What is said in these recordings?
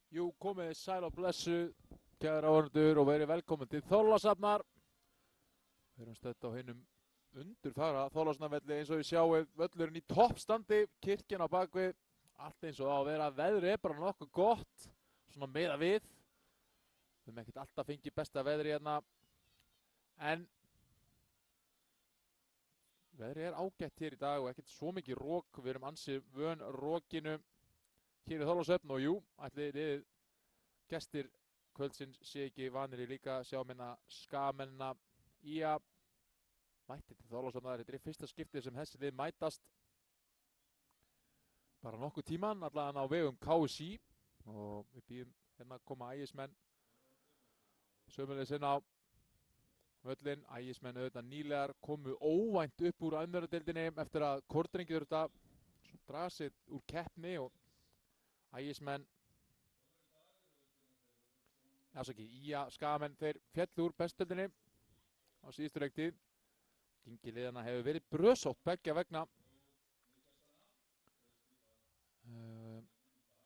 Jú, komið sæl og blessuð, kæra áhorfendur og verið velkomin til Þorlákshafnar. Við erum stödd á hinum undurfagra Þorlákshafnarvelli eins og við sjáum völlurinn í toppstandi, kirkjan á bakvið, allt eins og á að vera. Veðrið er bara nokkuð gott, svona meða við. Við höfum ekkert alltaf fengið besta veðri hérna, en veðrið er ágætt hér í dag og ekkert svo mikið rok. Við erum ansi vön rokinu hér í Þorlákshöfn og jú, ætli liðið gestir kvöldsins sé ekki vanir í líka sjá minna skamennina í að mætti til Þorlákshafnar. Þetta er í fyrsta skiptið sem þessi lið mætast bara nokkuð tíman, allavega á vegum KSÍ, og við býðum hérna að koma ægismenn sömulegis inn á völlinn. Ægismenn auðvitað nýlegar komu óvænt upp úr annardeildinni eftir að Kortrengi þurfti að draga sig úr keppni og ægismenn skagamenn þeir féllu úr bestöldinni á síðustu leiktíð. Gengi liðana hefur verið brösótt beggja vegna.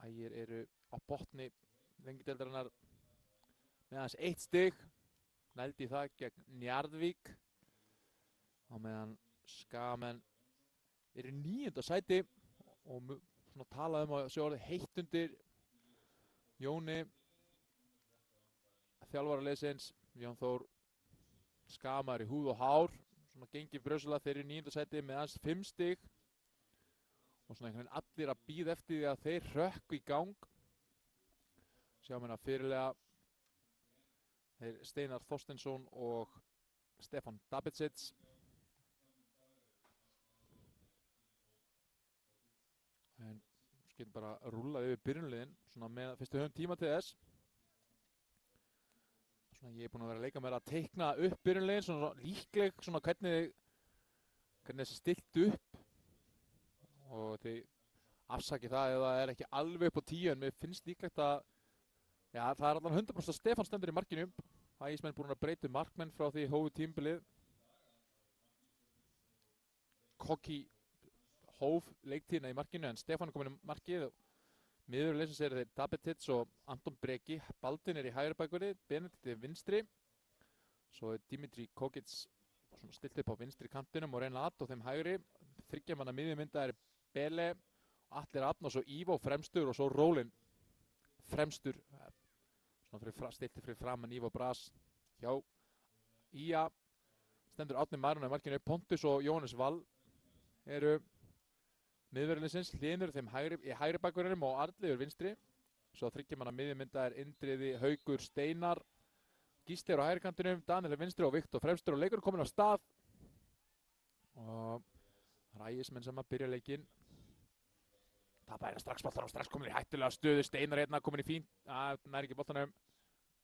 Ægir eru á botni lengideildarinnar með aðeins 1 stig, nældi það gegn Njarðvík, á meðan skagamenn eru í 9. sæti og svona talað um að sjá orðið heitt undir Jóni þjálfara liðsins. Jón Þór Skamar í húð og hár, svona gengið brösulega. Þeir eru í 9. sæti með aðeins 5 stig og svona einhvern veginn allir að bíða eftir því að þeir hrökkvi í gang. Sjáum hérna fyrirlega þeir Steinar Þorsteinsson og Stefán Dabitsits. En skilum bara rúlla yfir byrjunliðin svona með fyrst við höfum tíma til þess. Ég er búinn að vera að leika mér að teikna upp byrjunliðin, svona líkleg, svona hvernig þessi stilt upp, og þið afsakið það ef það er ekki alveg upp á 10, en mér finnst líklegt að það er allan 100% að Stefán stendur í markinu. Ægismenn búinn að breyta markmenn frá því hófu tímabilið. Kokki hóf leiktíðina í markinu en Stefán er komin í markið. Miður leysins eru þeir Dabitits og Anton Breki. Baldvin er í hægri bakverði, Benedikt er vinstri. Svo er Dimitri Kokits stilt upp á vinstri kantinum og reyna að á þeim hægri. Þriggjamanna miðjumynda er Bele, Atli Rafn og svo Ívo fremstur og svo Rólin fremstur. Svona stilti fyrir framan Ívo Bras hjá Ía. Stendur Árni Marun í markinu. Pontus og Jóhannes Wall eru miðverðinsins, Hlinur þeim í hægri bakverðinum og Arnleifur vinstri. Svo þriggjamanna miðjumynda er Indriði, Haukur, Steinar, Gísli á hægri kantinum, Daniel er vinstri og Viktor fremstur, og leikur er komin á stað. Og ægismenn sem að byrja leikinn. Tapar hérna strax boltanum, strax komin í hættulega stöðu. Steinar hérna komin í fínt, nær ekki boltanum.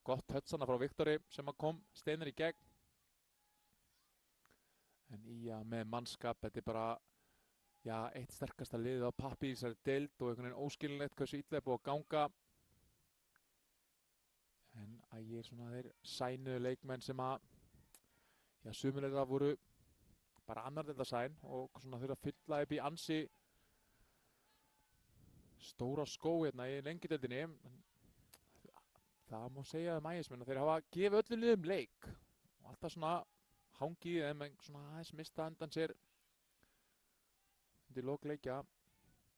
Gott höttsana frá Viktori sem að kom Steinar í gegn. En Ía með mannskap, þetta er bara eitt sterkasta liðið á pappír í þessari deild og einhvern veginn óskilinlegt hversu illa er búið að ganga. En Ægir svona þeir sænuðu leikmenn sem að sumulega voru bara annardeilda sæn og svona þurfa að fylla upp í ansi stóra skó hérna í lengjudeildinni. Það má segja um ægismenn að þeir hafa gefið öllum liðum leik og alltaf svona hangið þeim en svona aðeins mista undan sér undir lok leikja.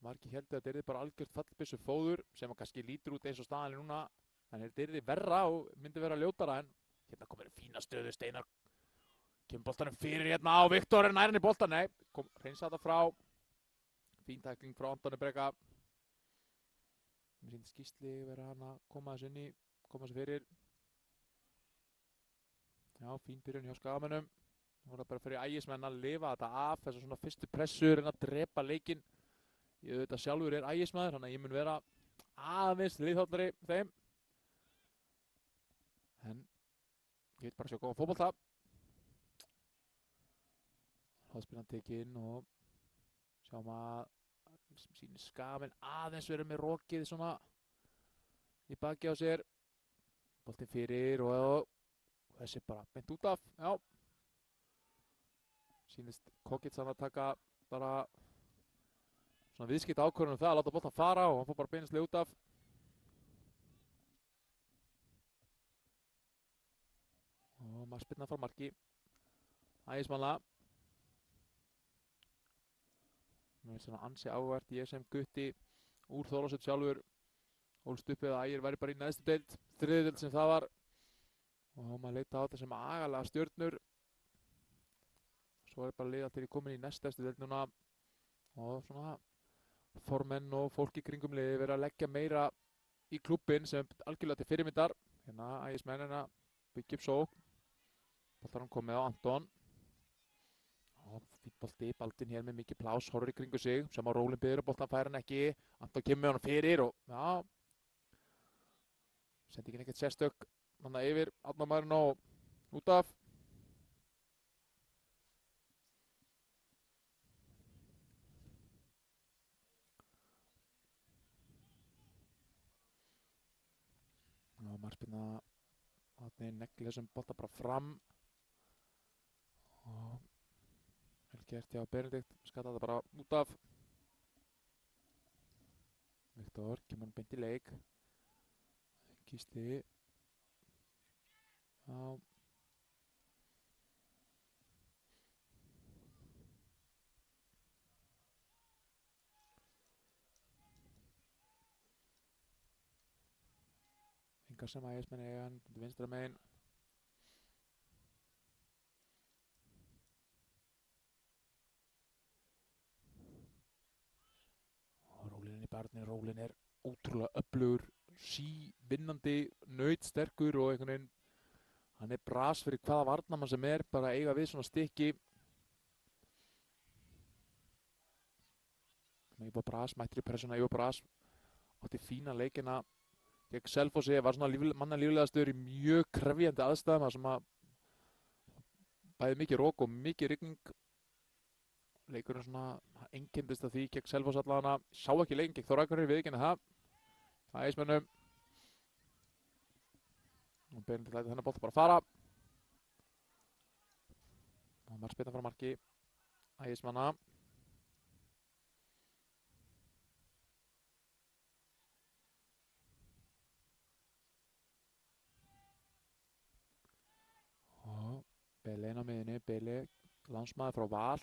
Margir héldu að þetta yrði bara algjört fallbyssu fóður sem kannski lítur út eins og staðan er núna, en þetta yrði verra og myndi vera ljótara. En hérna komir fína stöðu. Steinar kemur boltanum fyrir hérna á Viktor, er nær hann í boltan, nei, reynsa þetta frá. Fín tækling frá Antoni Breka. Mér sýndist Gísli vera hann að koma þessu inn í, koma þessu fyrir. Já, fín byrjun hjá skagamönnum. Nú er það bara fyrir ægismenn að lifa þetta af, þess að svona fyrstu pressur en að drepa leikinn. Ég auðvitað sjálfur er ægismaður, þannig að ég mun vera aðeins liðhóllari þeim. En ég veit bara að sjá góðan fótbolta. Hóðspillan tekinn og sjáum að sýnir skagamenn aðeins verið með rokið svona í baki á sér. Boltinn fyrir og þessi bara beint út af, já. Sýnist Kokits að taka bara svona viðskipta ákvörðun það að láta boltan fara og hann fór bara beinislega út af. markspyrna frá marki Ægismanna. Mér finnst svona ansi áhugavert, ég sem gutti úr Þorlákshöfn sjálfur ólst upp við að Ægir væri bara í neðstu deild, þriðju deild sem það var og maður leita á þetta sem agalega stjörnur. Svo er bara liða til ég komin í næst efstu deild núna og svona formenn og fólk í kringum liði verið að leggja meira í klubbinn sem algjörlega til fyrirmyndar. Hérna Ægismennina byggja upp sókn, boltar hann komið á Anton og fínn bolti, Baldvin hér með mikið plás, horfir í kringu sig sem á rólinn biður og boltan fær hann ekki. Anton kemur með hann fyrir og já, sendi ekki neitt sérstök hann yfir Árnamaðurinn og út af. Og markspyrna Árni neglir þessum bolta bara fram og vel gert hjá Benedikt, skalla þetta bara út af. Viktor kemur hann beint í leik, Gísli á engar sem Ægismenn eiga hann vinstra megin. Og rólinn í barni, rólinn er ótrúlega öflugur, vinnandi, nautsterkur og einhvern veginn hann er bras fyrir hvaða varnarmann sem er bara að eiga við svona stykki. Ívar Bras mættir í pressuna, Ívar Bras átti fína leikina gegn Selfossi, var svona mannalíflegastur í mjög krefjandi aðstæðum þar sem að bæði mikið rok og mikið rigning. Leikurinn svona einkennist af því gegn Selfoss allavega, sá ekki leikin gegn Þór Akureyri, viðurkenni það. Ægismönnum og Benedikt lætur þennan bolta bara fara og markspyrna frá marki Ægismanna. Og Beli inn á miðinni, Beli landsmaður frá Val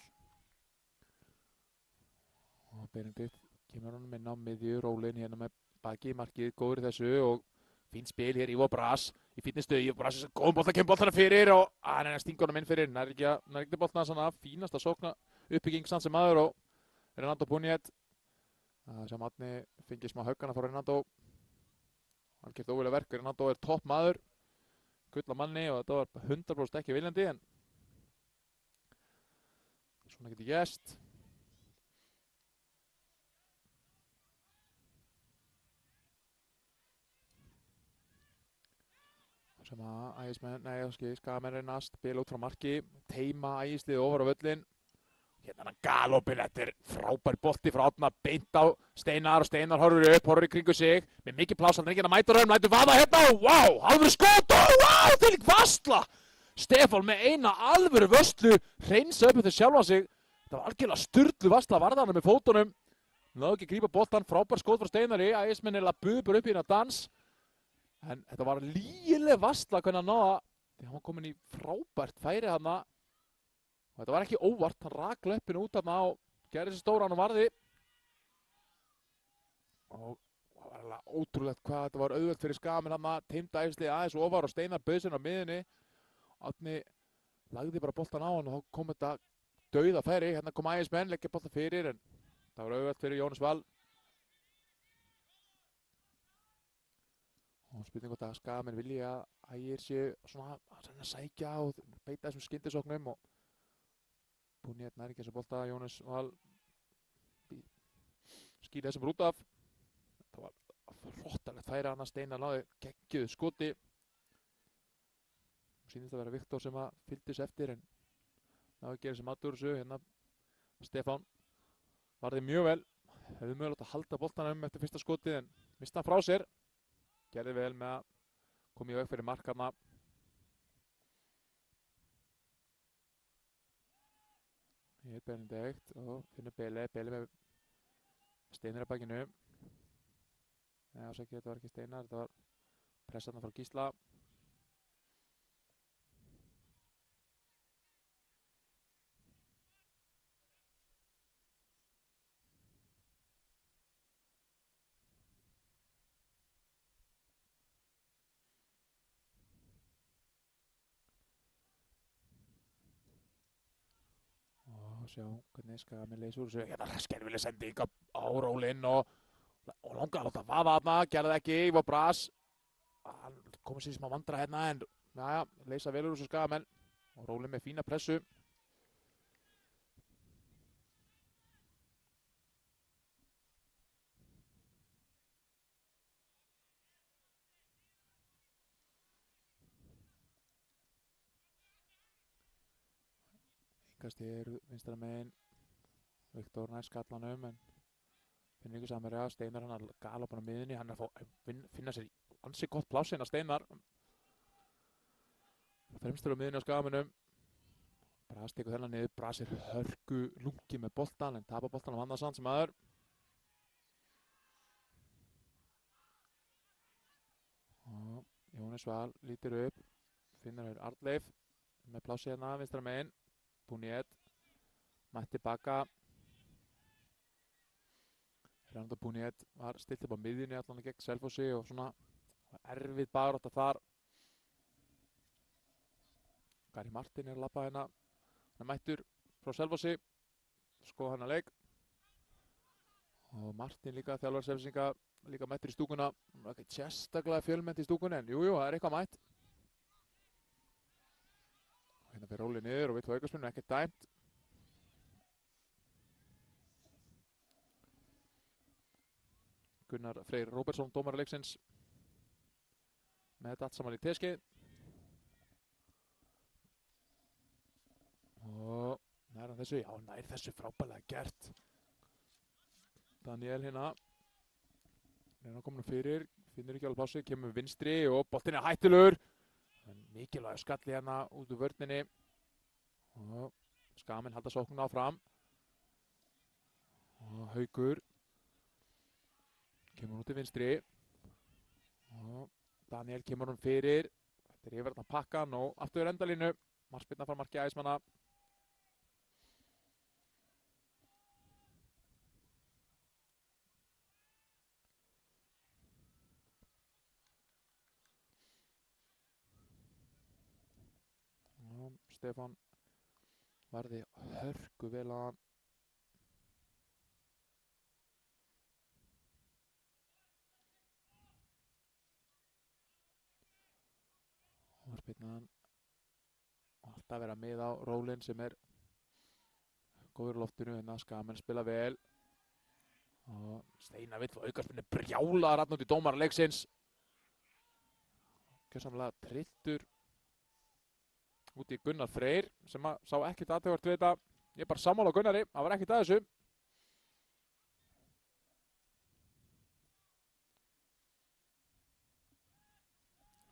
og Benedikt kemur honum inn á miðju, rólinn hérna með baki í markið, góður í þessu og fínt spil hér, Ívar Bras í fínni stöðu, Ívar Bras er góðum bolta, kemur boltana fyrir og hann er að stinga honum inn fyrir, nær ekki boltana svona fínasta sókna uppbygging samt sem maður og Renato Puniet sem Árni fengið smá haugana frá Renato. Hann gert óvilja verk, Renato er topp maður, gull á manni og þetta var 100% ekki viljandi en svona getur gæst. Sem að Ægismenn, Skagamenn reynast, spila út frá marki, teima Ægislið ofar á völlin. Hérna hann galopin, þetta er frábær bolti frá Árna, beint á Steinar og Steinar horfir upp, horfir í kringu sig, með mikið pláss, hann er ekki að mæta raun, lætur vaða hérna og wow, alvöru skot og wow, þvílík varsla! Stefán með eina alvöru vörslu, hreinsa upp eftir sjálfan sig, þetta var algjörlega sturlu varsla varðana með fótunum, náðu ekki að grípa boltan, frábær skot frá Steinari, Ægismenn buðu bara upp í hérna dans. En þetta var lygileg varsla hvernig hann náða því hann var komin í frábært færi þarna og þetta var ekki óvart, hann rak löppinu út þarna og gerði þessi stóran og varði og það var alveg ótrúlegt hvað þetta var auðvelt fyrir Skagamenn þarna, teymdi Ægislið aðeins ofar og Steinar bauð sér á miðunni. Árni lagði bara boltan á hann og þá kom þetta dauða færi, hérna kom Ægismenn, leggja boltan fyrir en það var auðvelt fyrir Jónas Val. Og spurning hvort að Skagamenn vilji að Ægir séu svona að reyna að sækja og beita þessum skyndisóknum og Puniet nær ekki þessa bolta, Jónas Val skýra þessum út af. Það var flottalegt færi hann að Steinar náði geggjuðu skoti. Sýnist að vera Viktor sem að fylgdist eftir en náði að gera sem aðdur þessu. Hérna Stefán varði mjög vel, hefði mögulegt að halda boltanum eftir fyrsta skotið en mista hann frá sér. Gerði vel með að koma í veg fyrir markarna. Hér Benedikt og finnur Beli með Steinar að bakinu. Nei, ásækki, þetta var ekki Steinar, þetta var pressarna frá Gísla. sjá hvernig Skagamenn leysa úr þessu. Hérna skelfileg sending á Rólinn og langar að láta vaða þarna, gerði ekki, Ívar Bras. Hann komið sér smá vandra hérna en jæja, leysa vel úr þessu Skagamenn. Og Rólinn með fína pressu. Yngast er vinstra megin. Viktor nær skallanum en finnur ykkur samverja. Steinar hann að gala upp á miðunni. Hann er að finna sér ansi gott pláss hérna Steinar. Fremstur á miðunni á Skagamönnum. Bras tekur þennan niður. Bras er hörku lungi með boltan en tapar boltan á Vandarsand sem aður. Og Jónas Val lítur upp. Finnur hér Arnleif með plássi hérna vinstra megin. Búniet. Mætti tilbaka. Rannda Búniet var stilt upp á miðjunni allan gegn Selfossi og svona erfið barátta þar. Gary Martin er að labba hérna. Hann er mættur frá Selfossi. Skoða hann að leik. Og Martin líka þjálfari Selfossinga líka mættur í stúkuna. Hann var ekki sérstaklega fjölmennt í stúkunni en jújú, það er eitthvað mætt. Hérna fyrir Róli niður og vill fá aukaspyrnu, ekkert dæmt. Gunnar Freyr Róbertsson, dómari leiksins. Með þetta allt saman í teskið. Og nær hann þessu? Já, nær þessu frábærlega gert. Daniel hérna. Hérna komin fyrir, finnur ekki alveg plási, kemur vinstri og boltinn er hættulegur. Mikilvægur skalli hérna út úr vörninni. Og Skagamenn halda sóknuna áfram. Og Haukur kemur út í vinstri. Og Daniel kemur hann fyrir. Þetta er yfir þarna pakkan og aftur endalínu. Markspyrna frá marki Ægismanna. Og Stefán varði hörku vel að hann. Markspyrnan. Alltaf vera með á Rólinn sem er góður á loftinu en að Skagamenn spila vel. Og Steinar vill og aukaspyrnu brjálaðar þarna út í dómara leiksins. Gjörsamlega trilltur út í Gunnar Freyr sem sá ekkert athugavert við þetta. Ég er bara sammála á Gunnari, það var ekkert að þessu.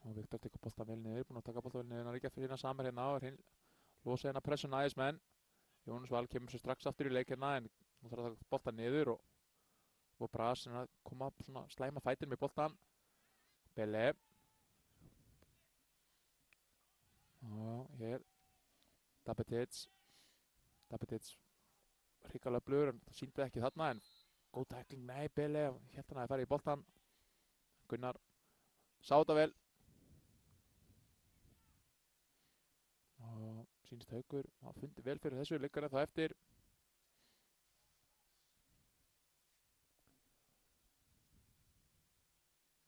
Og Viktor tekur boltan vel niður, búinn að taka boltan vel niður. Hann er ekki eftir hérna samar hérna og losa hérna pressuna Ægismenn. Jónas Val kemur svo strax aftur í leik hérna en nú þarf að taka boltan niður og Bras er að koma svona slæma fætir með boltan. Bele. Og hér Dabetits hrikalega blur en það sýndi ekki þarna en góð tækling, nei Bele hélt hann að það færi í boltan. Gunnar sá þetta vel og sýnist Haukur að fundi vel fyrir þessu, liggur það eftir.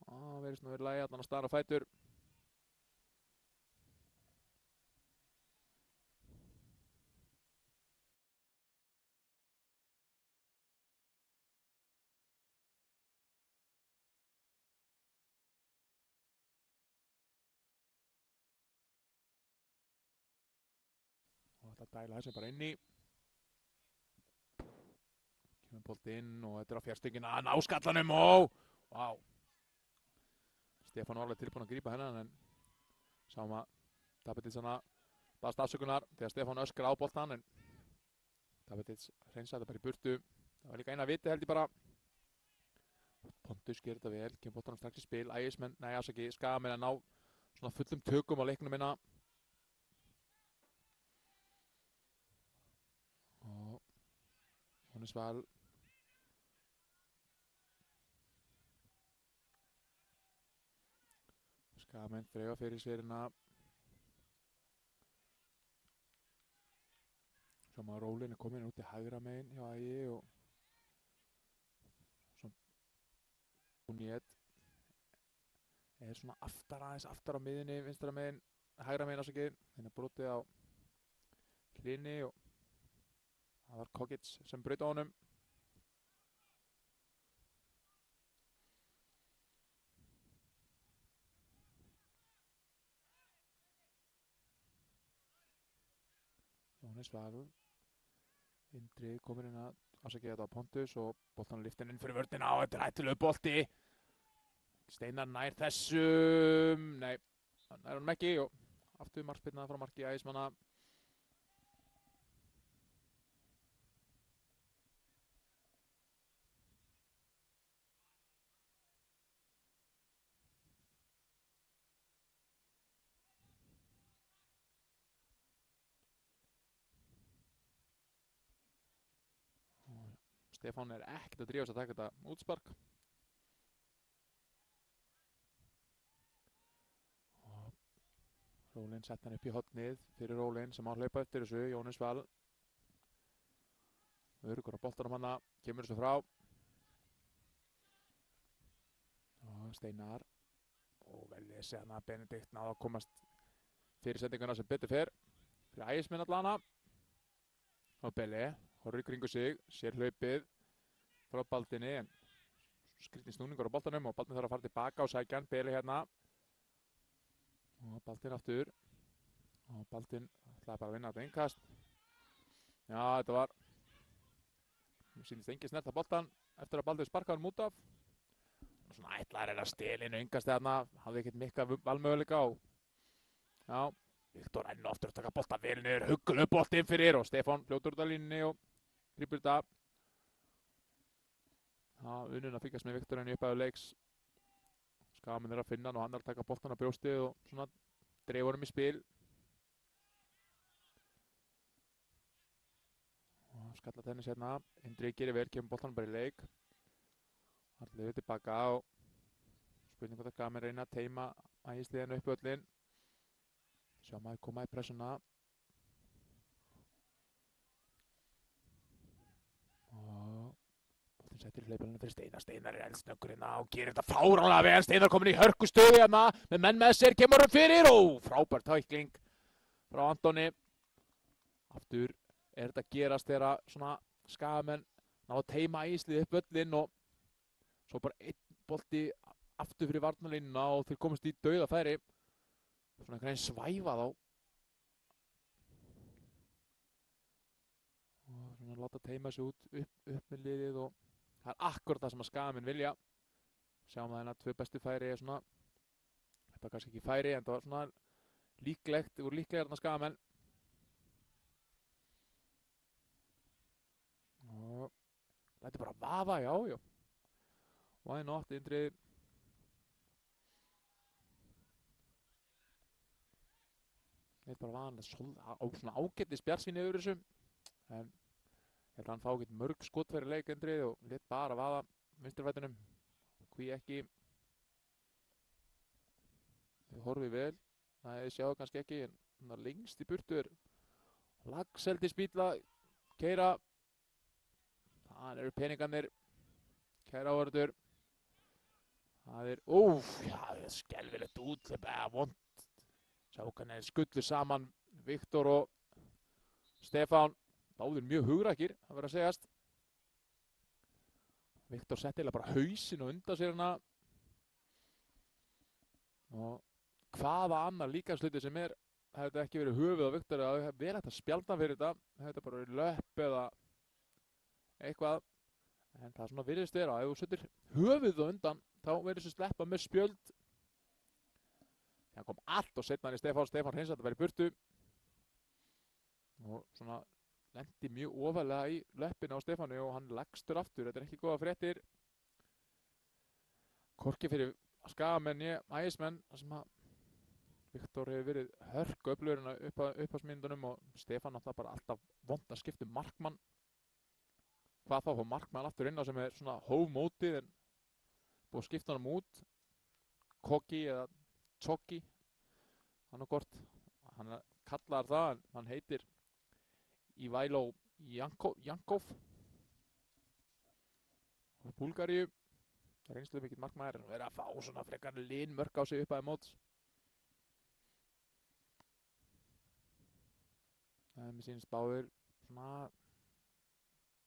Og verðist nú verið lagi allan að stara fætur. Og þetta dæla þessu bara inn í. Kemur bolt inn og þetta er á fjárstöngina, ná skallanum og vá. Stefán var alveg tilbúinn að grípa hennan en sáum að Dabetits hana baðast afsökunar þegar Stefán öskra á boltan en Dabetits hreinsaði þetta bara í burtu. Það var líka eina viti held ég bara. Pontus gerir þetta vel, kemur boltanum strax í spil. Ægismenn, nei afsaki, Skagamenn að ná svona fullum tökum á leiknum hérna. Og Jónas Val Skagamenn þreifa fyrir sér hérna. Svo Sjáum að Rólin komin út í hægra megin hjá Ægi og svo Búnét svona aftar á miðinni, vinstra megin, hægra megin ásakið. Hérna brotið á hlinni og það var Kokic sem braut á honum. Jóhannes Val, Indri komur inn að ásakið þetta á Pontus og boltan lyftin inn fyrir vörnina og þetta hættulegu bolti. Steinar nær þessum, nei, nær honum ekki og aftur markspyrna frá marki Ægismanna. Stefán ekkert að drífa sig að taka þetta útspark. Rólin sett hann upp í hornið fyrir Rólin sem á að hlaupa eftir þessu. Jóhannes Val öruggur á boltanum hana, kemur þessu frá og Steinar og vel lesið hana. Benedikt náði að komast fyrir sendinguna sem betur fer fyrir Ægismenn allana og Beli horfir í kringu sig, sér hlaupið frá Baldini en skrýtinn snúningur á boltanum og Baldin þarf að fara tilbaka og sækja hann. Beli hérna og Baldin aftur og Baldin ætlaði bara að vinna þetta innkast. Já, þetta var sýnist engin snert að boltan eftir að Baldin sparkaði hann út af og svona ætlaði að stela inn innkast þarna, hafði ekkert mikla valmöguleika og já, Viktor enn og aftur að taka boltan vel niður, huggulegu boltinn fyrir og Stefán fljótur út af línunni og grípur þetta. Já, unninn að fylgjast með Viktor enn í upphæðu leiks. Skagamenn að finna hann og hann að taka boltan á brjóstið og svona dreifur hann í spil. Og skalla tennis hérna. Indri gerir vel, kemur boltan bara í leik. Allir tilbaka og spurning hvort að Skagamenn reyna að teima Ægisliðinu upp völlinn. Sjá maður koma í pressuna. Og boltinn settir í hleypalina fyrir Steinar. Steinar eldsnöggur hérna og gerir þetta fáránlega vel. Steinar komin í hörkustöðu hérna með menn með sér, kemur hann fyrir og frábær tækling frá Antoni. Aftur þetta gerast þegar svona Skagamenn ná að teima Ægislið upp völlinn og svo bara einn bolti aftur fyrir varnarlínuna og þeir komast í dauðafæri. Svona einhvern veginn svæfa þá. Og svona láta teima sig út upp með liðið og það akkurat það sem að Skagamenn vilja. Sjáum það hérna tvö bestu færi er svona, þetta var kannski ekki færi en það var svona líklegt, það voru líklegar þarna Skagamenn. Og þetta er bara vaða, já. Why not, Indri? Þetta er bara vanlega svona ágættis bjartsýni yfir þessu. En ég held að hann fá ekkert mörg skotfæri leik Indri og lit bara vaða vinstrifætinum. Hví ekki. Þau horfið vel. Það þið sjáu kannski ekki en lengst í burtu er Lagseldi spýtla, keyra. Það eru peningarnir. Kæra áhörður. Það er, það er skelfilegt úthlaup eða vont. Sjá hvernig skullu saman Viktor og Stefán. Báðir mjög hugrakir, það verður að segjast. Viktor setti eiginlega bara hausinn og undan sér hana. Og hvaða annar líkamshluti sem er, hefði þetta ekki verið höfuð á Viktor að vera hægt að spjalda fyrir þetta. Hefði þetta bara verið löpp eða eitthvað. En það er svona virðist vera að ef þú setur höfuð á undan, þá verður þessu sleppa með spjöld. Það kom allt og setna hann í Stefán hreinsar þetta verið burtu. Og svona lendi mjög ofalega í löppina á Stefáni og hann legstur aftur. Þetta er ekki góða fréttir. Hvorki fyrir Skagamenn og Ægismenn, þar sem að Viktor hefur verið hörku öflugurinn á upphafsmyndunum og Stefán náttúrulega bara alltaf vont að skipta markmann. Hvað þá fá markmann aftur inn á sem er svona hófmótið en búið að skipta honum út. Koki eða Tjokki, hann og kort. Hann kallar það en hann heitir Ivailo Jankov og Búlgaríu. Reynslu mikill markmaður en verið að fá svona frekar linmörk á sig upp að móts. En mér sýnist báðir svona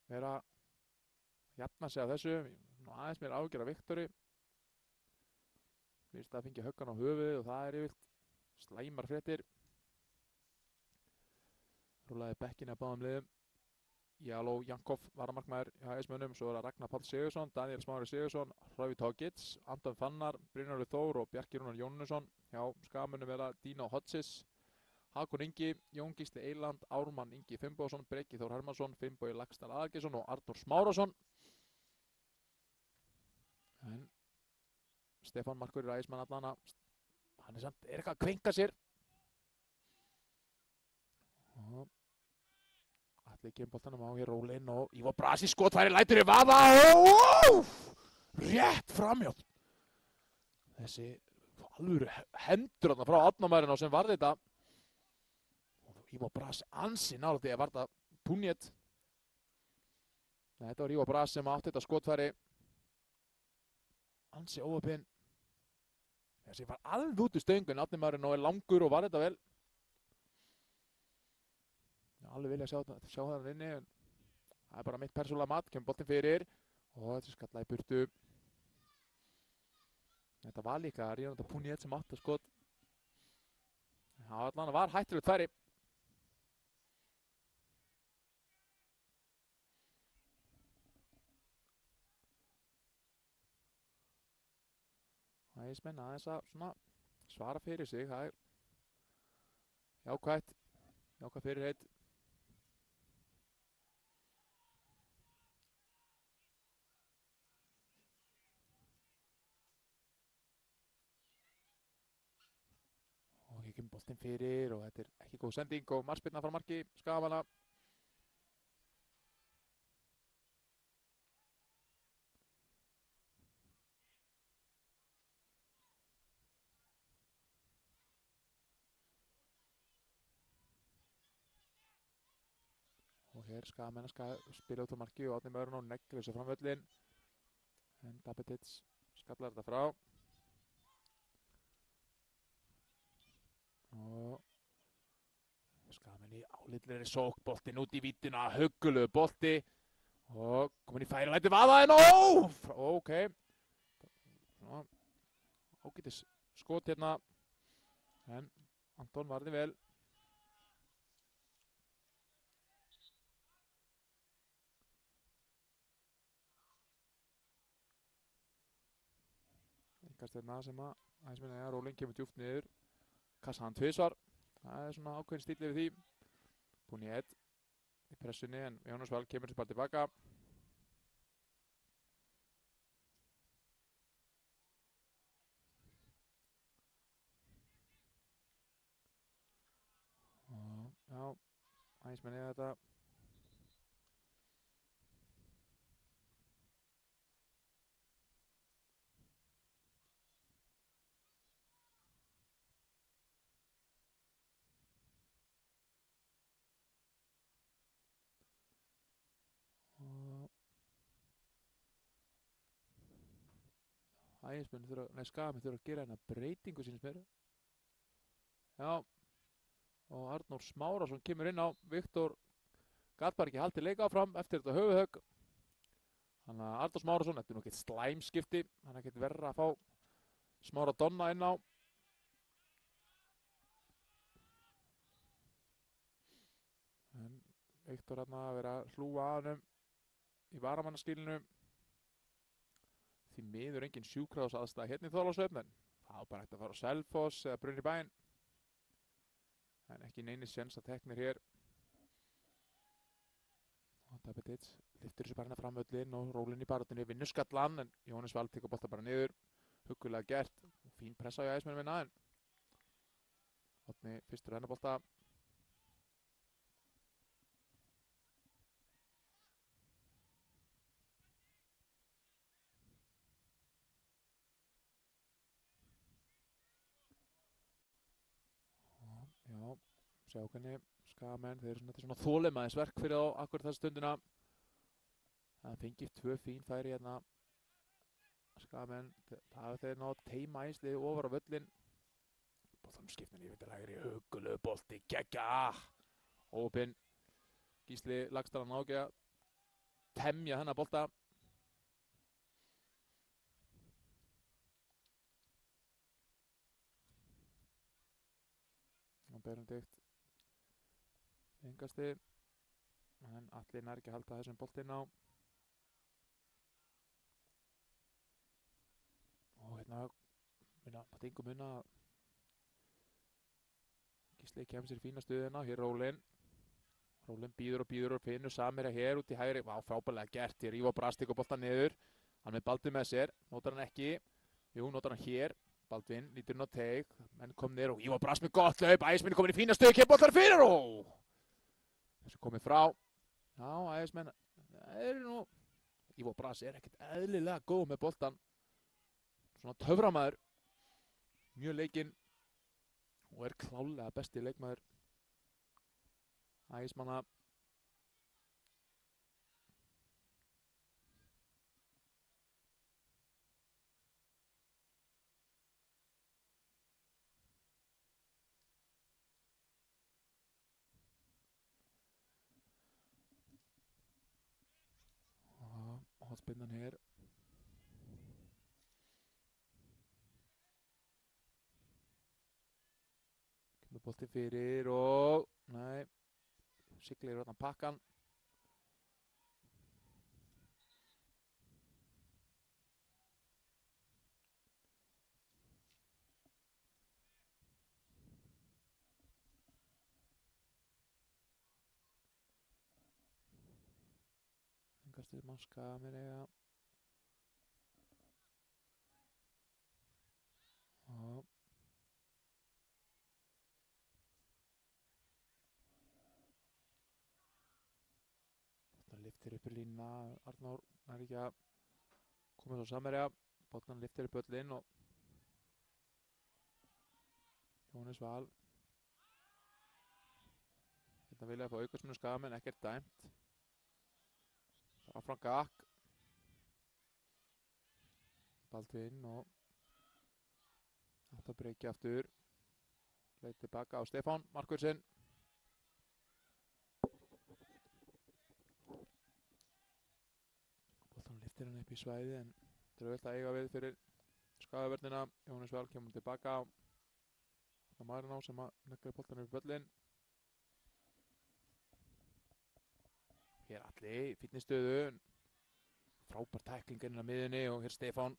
vera að jafna sig af þessu. Nú aðeins mér ágjör af Viktori. Fyrst að fengi höggan á höfuðið og það yfirleitt slæmar fréttir. Rúlaði bekkinn að báðum liðum. Jaló Jankov varamarkmaður hjá HÍ-mönnum, svo er það Ragnar Páll Sigurðsson, Daniel Smári Sigurðsson, Hravi Tókits, Anton Fannar, Brynjólfur Þór og Bjarki Rúnar Jónusson. Hjá Skagamönnum er það Dino Hodges, Hákon Ingi, Jón Gísli Eyland, Ármann Ingi Finnbogason, Breki Þór Hermannsson, Finnbogi Laxdal Aðalgeirsson og Arnór Smárásson. En Stefán Markur í HÍ-mann allana, hann er samt, eitthvað að kvinka sér. Og allir kemur boltanum á hér rólinn og Ivo Brasi skotfæri lætur í vaða og rétt framhjá. Þessi alvöru hendur þarna frá Árnamærin á sem varði þetta. Og Ivo Brasi ansi nálægt því að varða Punjet. Þetta var Ivo Brasi sem átti þetta skotfæri. Ansi óöpinn. Þessi var alveg út í stöngun Árnamærin og er langur og varði þetta vel. Alveg vilja sjá það inni, en það er bara mitt persónulega mat, kemur boltinn fyrir og þetta skallaði burtu. Þetta var líka Ríðan Punjet sem átti að skot. Það var hættulegt færi. HÍ-menn aðeins að svona svara fyrir sig, það er jákvætt fyrirheit. Hér kemur boltinn fyrir og þetta er ekki góð sending og markspyrna frá marki Skagamanna. Og hér Skagamenn spila út á marki og Árni Möðrun og neglir þessu framvöllin. En Dabetits skallar þetta frá. Og Skagamenn í álitlegri sókn, boltinn út í vítina, huggulegu bolti og komin í færi, lætur vaða en ok. Svona ágætis skot hérna, en Anton varði vel. Einkast hérna sem að HÍ-menn eiga, rólinn kemur djúpt niður. Kassa hann tvisvar, það er svona ákveðin stíl yfir því. Punjet í pressunni en Jónas Val kemur sér bara tilbaka. Og já, HÍ-menn eiga þetta. Skagamenn þurfa að gera hérna breytingu sínist mér. Já, og Arnór Smárásson kemur inn á. Viktor gat bara ekki haldið leika áfram eftir þetta höfuðhögg. Þannig að Arnór Smárásson, þetta er nú ekkert slæmskipti, hann er ekkert verra að fá Smára Donna inn á. En Viktor hérna að vera að hlúa að hannum í varamannastílinu. Því miður engin sjúkrahúsaðstaða hérna í Þorlákshöfn, en það var bara hægt að fara á Selfoss eða Brunybæinn. En ekki neini séns að teknir hér. Og Dabetits lyftir þessu bara hérna framvöllin og rólinn í baráttunni, vinnur skallan, en Jónas Val tekur bolta bara niður. Huggulega gert, og fín pressa á HÍ-mennum vinna, en Árni fyrstur hennar bolta. Já, sjá hvernig Skagamenn, þeir eru svona þolinmæðisverk fyrir þá akkur þessa stundina. Það fengið 2 fín færi hérna. Skagamenn, það hefur þeir nátt teima æslið ofar á völlin. Boltanum skiptin yfir til hægri, hugulegu bolti, geggja! Ópinn, Gísli Laxdal ná ekki að temja þennan bolta. Og Benedikt engasti, en Atli nær ekki að halda þessum boltinn á. Og hérna, mátti engum munna að Gísli kemur sér í fína stöðuna. Hér Rólin. Rólin býður og finnur Samirja hér út í hægri. Vá, frábærlega gert. Hér Ívar Brastik og boltan niður. Hann með Baldvin með sér. Notar hann ekki. Jú, notar hann hér. Baldvin lítur inn á teig. Menn kom niður og Ívar Brastik með gott hlaup. Ægismenn komin í fína stöðu. Kemur boltar fyrir og þessu komið frá. Já, Ægismenn. Það eru nú. Ívar Brastik ekkert eðlilega góð með boltan. Svona töframaður. Mjög leikinn. Og klálega besti leikmaður Ægismanna. Og hotspinnan hér. Kemur bolti fyrir og nei, siglir hérna pakkan. Engastur mann Skagamenn og boltan lyftir upp í línuna. Arnór er ekki að koma svo Samirja. Boltan lyftir upp öllin og Jóhannes Val. Hérna vilja að fá aukastminu Skagamenn, ekkert dæmt. Áfram Gakk. Baldvin og þetta breyki aftur. Leit tilbaka á Stefán Markursson. Boltan lyftir hann upp í svæði en þetta er vel að eiga við fyrir Skagavörnina. Jóhannes Val kemur tilbaka á Marino sem að neglir boltan upp í völlin. Hér Atli í fínni stöðu. Frábær tækling inn á miðunni og hér Stefán.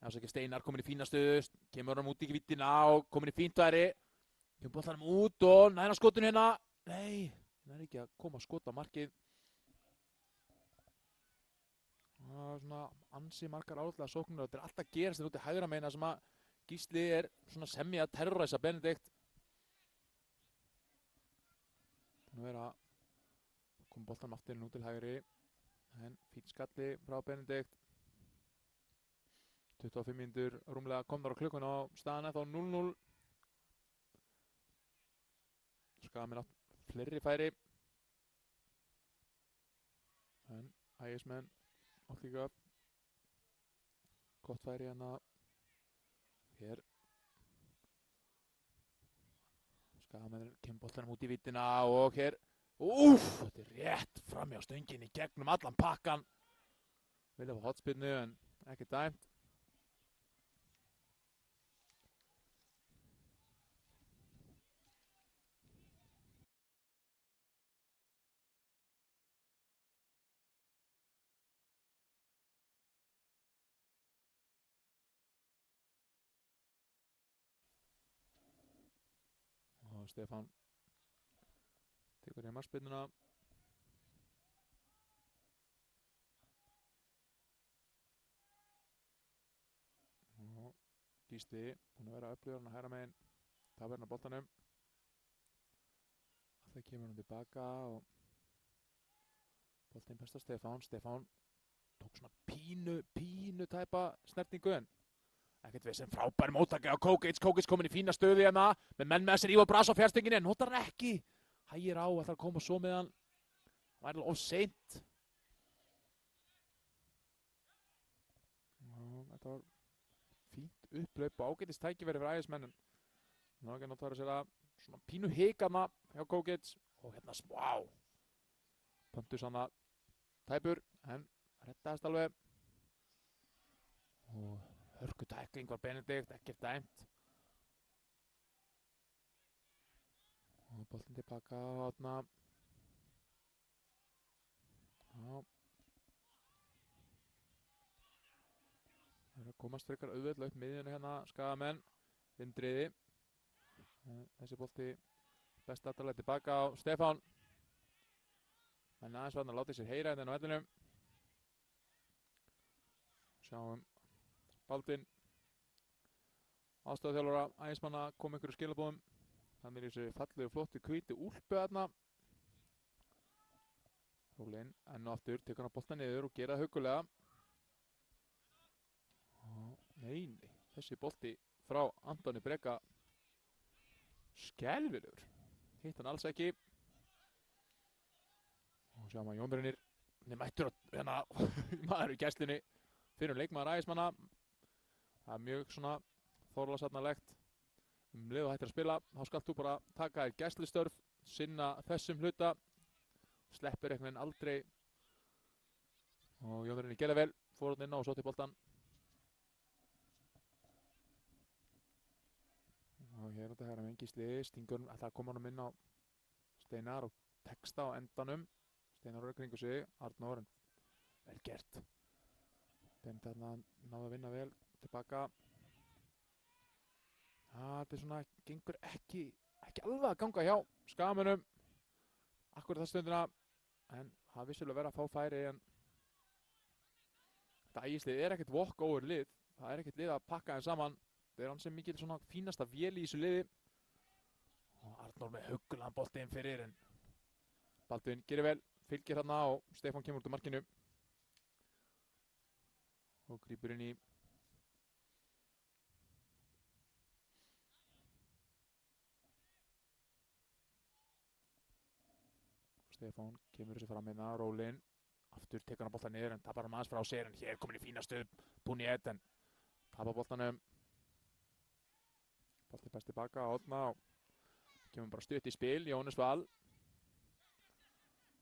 Steinar komin í fína stöðu. Kemur hann út í vítina og komin í fínt væri. Kemur boltanum út og næra skotun hérna. Nei, það er ekki að koma að skota markið. Það er svona ansi margar álega sóknir og þetta er alltaf að gerast þetta út í hægra meina sem að Gísli er svona semja að terroræsa Benedikt. Nú er að kom boltanum aftur inn út til hægri. En fín skalli frá Benedikt. 25 mínútur rúmlega komnar á klukkuna á staðan þá 0-0. Skagamenn átt fleiri færi. En Ægismenn átt líka gott færi hérna. Hér Skagamenn kemur boltanum út í vítina og hér þetta er rétt framhjá stönginni gegnum allan pakkan. Vilja fá hotspinnu en ekki dæmt. Og Stefán tekur hér markspinnuna. Og Gísli búinn að vera öflugur hann að hægra megin. Tapar hann á boltanum. Það kemur hann tilbaka og boltinn besta Stefán. Stefán tók svona pínu tæpa snertingu en Ekkert við sem frábær móttaki á Kókits. Kókits komin í fína stöðu hérna. Með menn með sér Ívar Brass á fjærstönginu. Notar hann ekki. Hægir á að það koma svo með hann. Það væri of seint. Þetta var fínt upplaup og ágætis tækifæri fyrir Ægismenn. Ná ekki að nota sér að svona pínu hikana hjá Kókits. Og hérna smá. Pöntus hann að tæpur. En rettaðist alveg. Og hörku tækling var Benedikt, ekkert dæmt. Og boltinn tilbaka þarna. Já. Það er að komast frekar auðveldlega upp miðjunni hérna, Skagamenn. Indriði. Þessi bolti best aftalega tilbaka á Stefán. En aðeins var hann að láta sér heyra hérna á vellinum. Sjáum Baldvin, aðstoðarþjálfara Ægismanna, kom einhverju skilabóðum. Þannig er þessi fallegu flottu hvítu úlpu þarna. Rólinn enn og aftur, tekur hann bolta niður og gera það huggulega. Nei, þessi bolti frá Antoni Breka skelfilegur. Hitt hann alls ekki. Og sjáum að Jón Brynir mættur hérna maður í gæslunni fyrir leikmaður Ægismanna. Það er mjög svona þorlarsarnarlegt. Leið og hættir að spila, þá skalt þú bara taka þér gæslustörf, sinna þessum hluta, sleppur einhvern veginn aldrei. Og Jón Brynir gerði vel, fór hann inn á og svo til boltan. Og hér er þetta hérna með Gísli, stingur ætlaði að koma honum inn á Steinar og texta á endanum. Steinar er kringu sig, Arnór, en vel gert. Benedikt þarna náði að vinna vel, tilbaka. Þetta er svona, gengur ekki alveg að ganga hjá Skagamönnum akkurat það stundina, en það vissulega verið að fá færi, en þetta Ægislið er ekkert walk over lið, það er ekkert lið að pakka þeim saman. Það er hann sem mikil svona fínasta vél í þessu liði. Og Arnór með huggulegan boltinn fyrir, en Baldvin gerir vel, fylgir þarna og Stefán kemur út úr markinu. Og grípur inn í. Stefán kemur þessi fram hérna, Rólinn. Aftur tekur hann boltan niður, en tapar hann aðeins frá sér, en hér komin í fína stöð, Puniet, en tapar boltanum. Bolti best tilbaka á Átna og kemur bara stutt í spil, Jónas Val.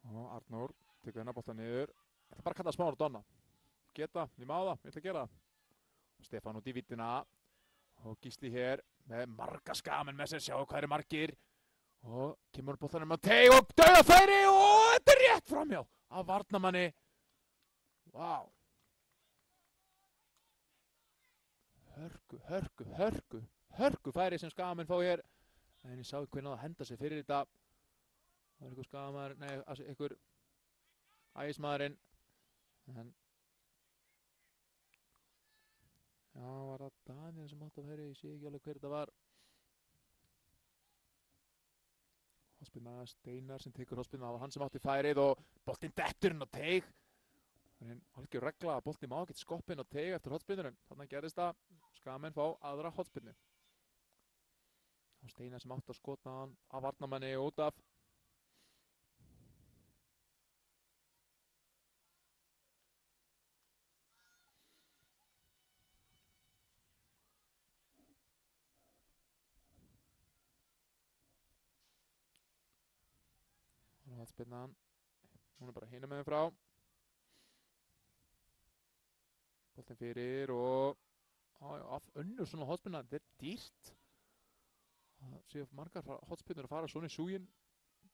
Og Arnór tekur hennar boltan niður. Ég ætla bara að kalla smá og donna. Geta, ég má það, ég ætla að gera það. Stefán út í vítina. Og Gísli hér með marga Skagamenn með sér, sjáu hvað eru margir. Og kemur boltanum á teig og dauðafæri og þetta er rétt framhjá af varnarmanni. Vá. Hörku færi sem Skagamenn fá hér. En ég sá ekki hvernig að henda sig fyrir þetta. Það var einhver Skagamaður, nei, einhver Ægismaðurinn. En já, var það Daniel sem átti að færi, ég sé ekki alveg hver þetta var. Hospinna Steinar sem tekur hospinna, það var hann sem átti færið og boltinn dettur inn á teig. Það er algjör regla að boltinn má ekki skoppa inn á teig eftir hotspinnurinn. Þannig gerðist það, Skagamenn fá aðra hotspinnu. Og Steinar sem átti að skota hann af varnarmanni út af. Og hotspinnan, hún er bara hinum meginn frá. Boltinn fyrir og af önnur svona hotspinna, þetta er dýrt. Það séu margar hotspinnur að fara svona í súginn,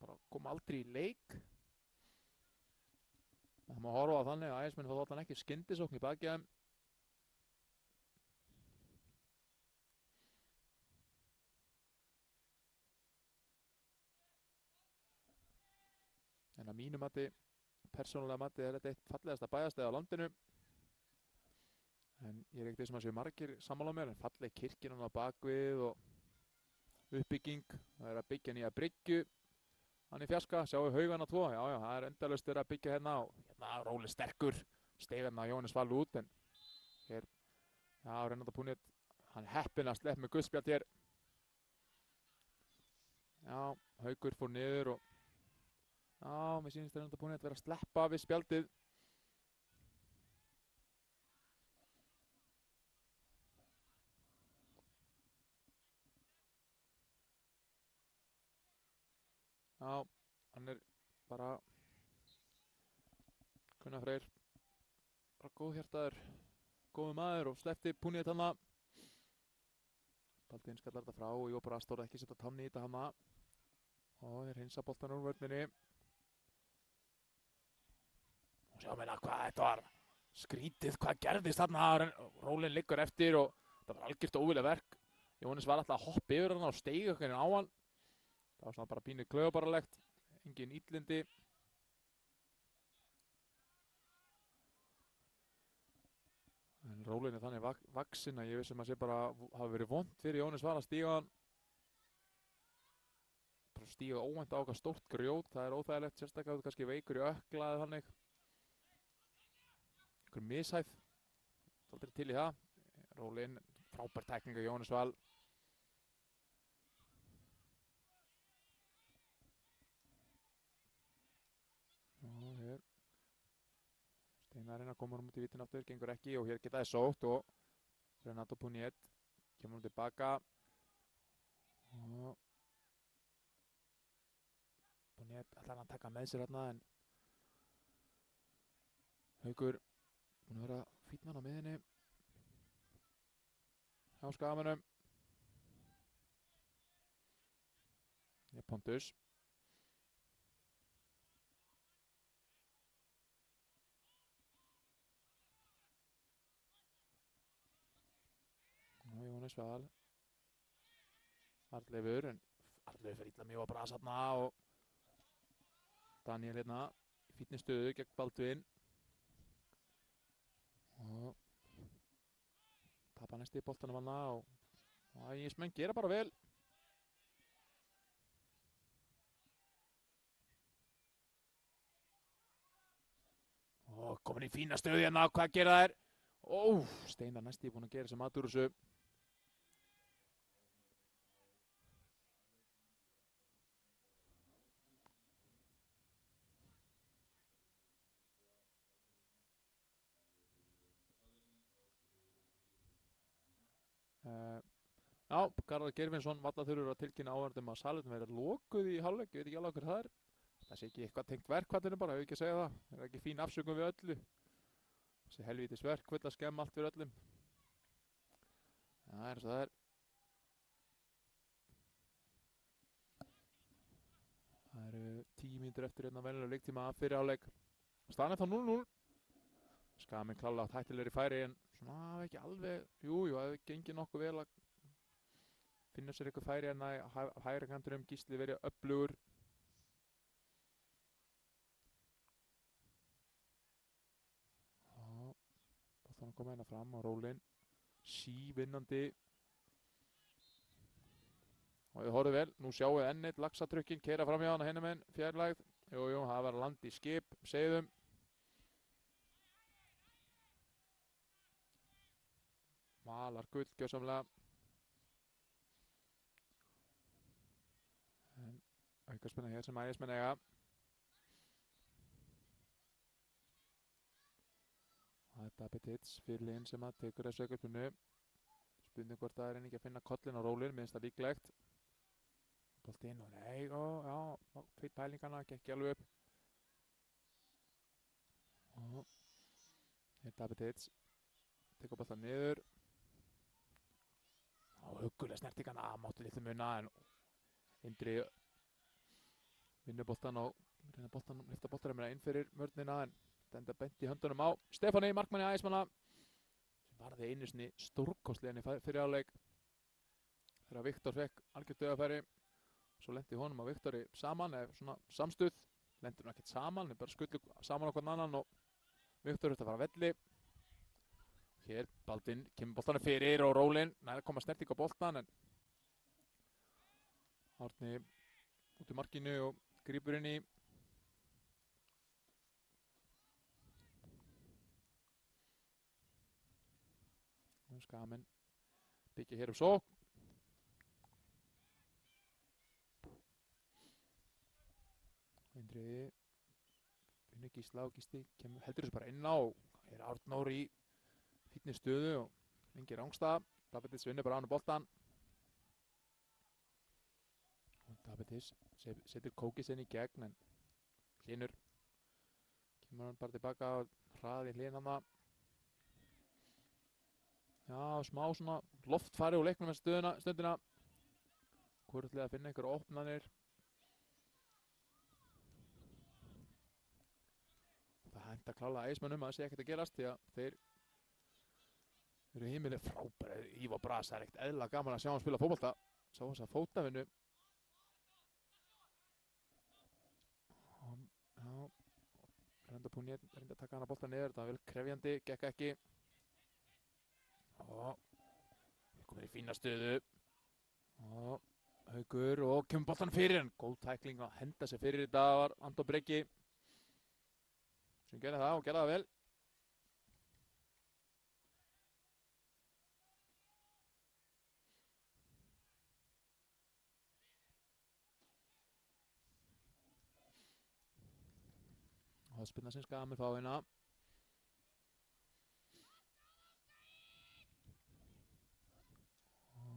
bara koma aldrei í leik. Það má horfa á þannig að Ægismenn fá þarna ekki skyndisókn í baki þeim. En að mínu mati, persónulega mati, er þetta eitt fallegasta bæjarstæði á landinu. En ég er ekkert sem að séu margir sammála mér, en falleg kirkjan á bakvið og uppbygging. Það er að byggja nýja bryggju. Hann í fjarska, sjáu haugana 2. Já, það er endalaust að byggja hérna og hérna Róli sterkur. Steig hérna Jónas Val út, en hér, já, Renata Puniet Hann heppinn að slepp með guðspjald hér. Já, Haukur fór niður og já, mér sýnist þetta búin að vera að sleppa við spjaldið. Já, hann bara Gunnar Freyr, bara góðhjartaður, góður maður og sleppti púnið þarna. Baldvin skallar þetta frá og Jópar Astor ekki setja tanni í þetta hana. Og þeir hinsa boltan úr vörninni. Og sjá meina hvað þetta var skrítið, hvað gerðist þarna. Rólinn liggur eftir og það var algjört óvilja verk. Jóhannes var alltaf að hoppa yfir hann og steiga okkur á hann. Það var svona bara pínu klaufabaralegt, engin illindi. En Rólinn þannig vaxinn að ég vissi að sé bara hafi verið vont fyrir Jóhannes Val að stíga hann. Bara stíga óvænt á okkar stórt grjót, það óþægilegt, sérstaklega kannski veikur í ökla eða þannig. Einhver mishæð, aldrei til í það. Rólinn, frábær tækning af Jóhannes Val. Og hér Steinar reyna að koma út í vítin aftur, gengur ekki og hér geta þið sótt og Renato Puniet kemur tilbaka og Puniet ætlar að taka með sér hérna en Haukur búinn að vera fínn á miðinni hjá Skagamönnum. Pontus og Jóhannes Val Arnleifur, en Arnleifur fer illa mjög að brasa þarna og Daniel hérna í fínni stöðu gegn Baldvin og tapar næst í boltanum hana og Ægismenn gera bara vel. Og komin í fína stöðu hérna, hvað gera þær? Steinar næst í búin að gera sem aður þessu. Já, Garðar Geirfinnsson, vallaþurfur að tilkynna áhörðum að salurinn verið lokuð í hálfleik, ég veit ekki alveg hver það er. Það sé ekki eitthvað tengt verkfallinu bara, hefur ekki að segja það. Það er ekki fín afsökun við öllu. Þessi helvítis verkfall að skemma allt fyrir öllum. Það er eins og það er. Það eru 10 mínútur eftir hérna venjulega leiktíma fyrir hálfleik. Staðan er þá 0-0. Skagamenn klálega átt hættilegri færi en svona ekki alveg, jú, það gengið nokkuð vel að finna sér eitthvað færi en að hægri kantinum Gísli verið öflugur. Boltan að koma hérna fram á Rólinn, sívinnandi. Og þið horfðu vel, nú sjáum við ennið, laxatrukkin, keyra fram hjá hana hinum en fjarlægð. Jú, það var land í skip, segðum. Malar gull, gjörsamlega. En aukarspenna hér sem Ægismenn eiga. Það er Dabitits, fyrirliðinn sem að tekur þessu aukarspunnu. Spurning hvort það er ekki að finna kollin á Rólinn, minnst það líklegt. Bolt inn og nei, já, feitt pælingana, gekk ekki alveg upp. Og hér er Dabitits, tekur boltan niður. Og huggulega snertingana, mátti litlu muna en Indri vinnur boltan og reyna boltan, lifta boltarinn inn fyrir mörnina en þetta enda bent í höndunum á Stefáni, markmanni Ægismanna sem varði einu sinni stórkostleginni fyrir hálfleik þegar Viktor fekk algjört dauðafæri. Svo lendi honum og Viktori saman eða svona samstuð, lendur hann ekkert saman, þeir bara skullu saman á hvern annan og Viktor þurfti að fara að velli. Hér, Baldvin, kemur boltanum fyrir og Rólinn, nær að koma snerting á boltan en Árni út í markinu og grípur inn í. Skagamenn byggja hér sókn. Indriði finnur Gísla og Gísli heldur þessu bara inn á. Arnór í fínni stöðu og lengi rángstað. Davids vinnur bara á hann boltan. Og Davids setur Kókis inn í gegn en Hlynur kemur hann bara tilbaka og hraði Hlyn hann. Já, smá svona loftfari úr leiknum með stundina. Hvorutlega að finna einhverja opnanir. Það henta klálega ægismönnum að það sé ekkert að gerast því að þeir eru heimileg frábæri. Ívar Bras, það er ekkert eðla gaman að sjá hann spila fótbolta. Sá þess að fótavinnu. Já, reynda að taka hana bolta niður. Það var vel krefjandi, gekk ekki. Og komið í fína stöðu. Og Haukur og kemur boltan fyrir en góð tækling að henda sig fyrir þetta var Anton Breki. Sem gerði það og gerði það vel. Og það spilna sem skamir fá hérna.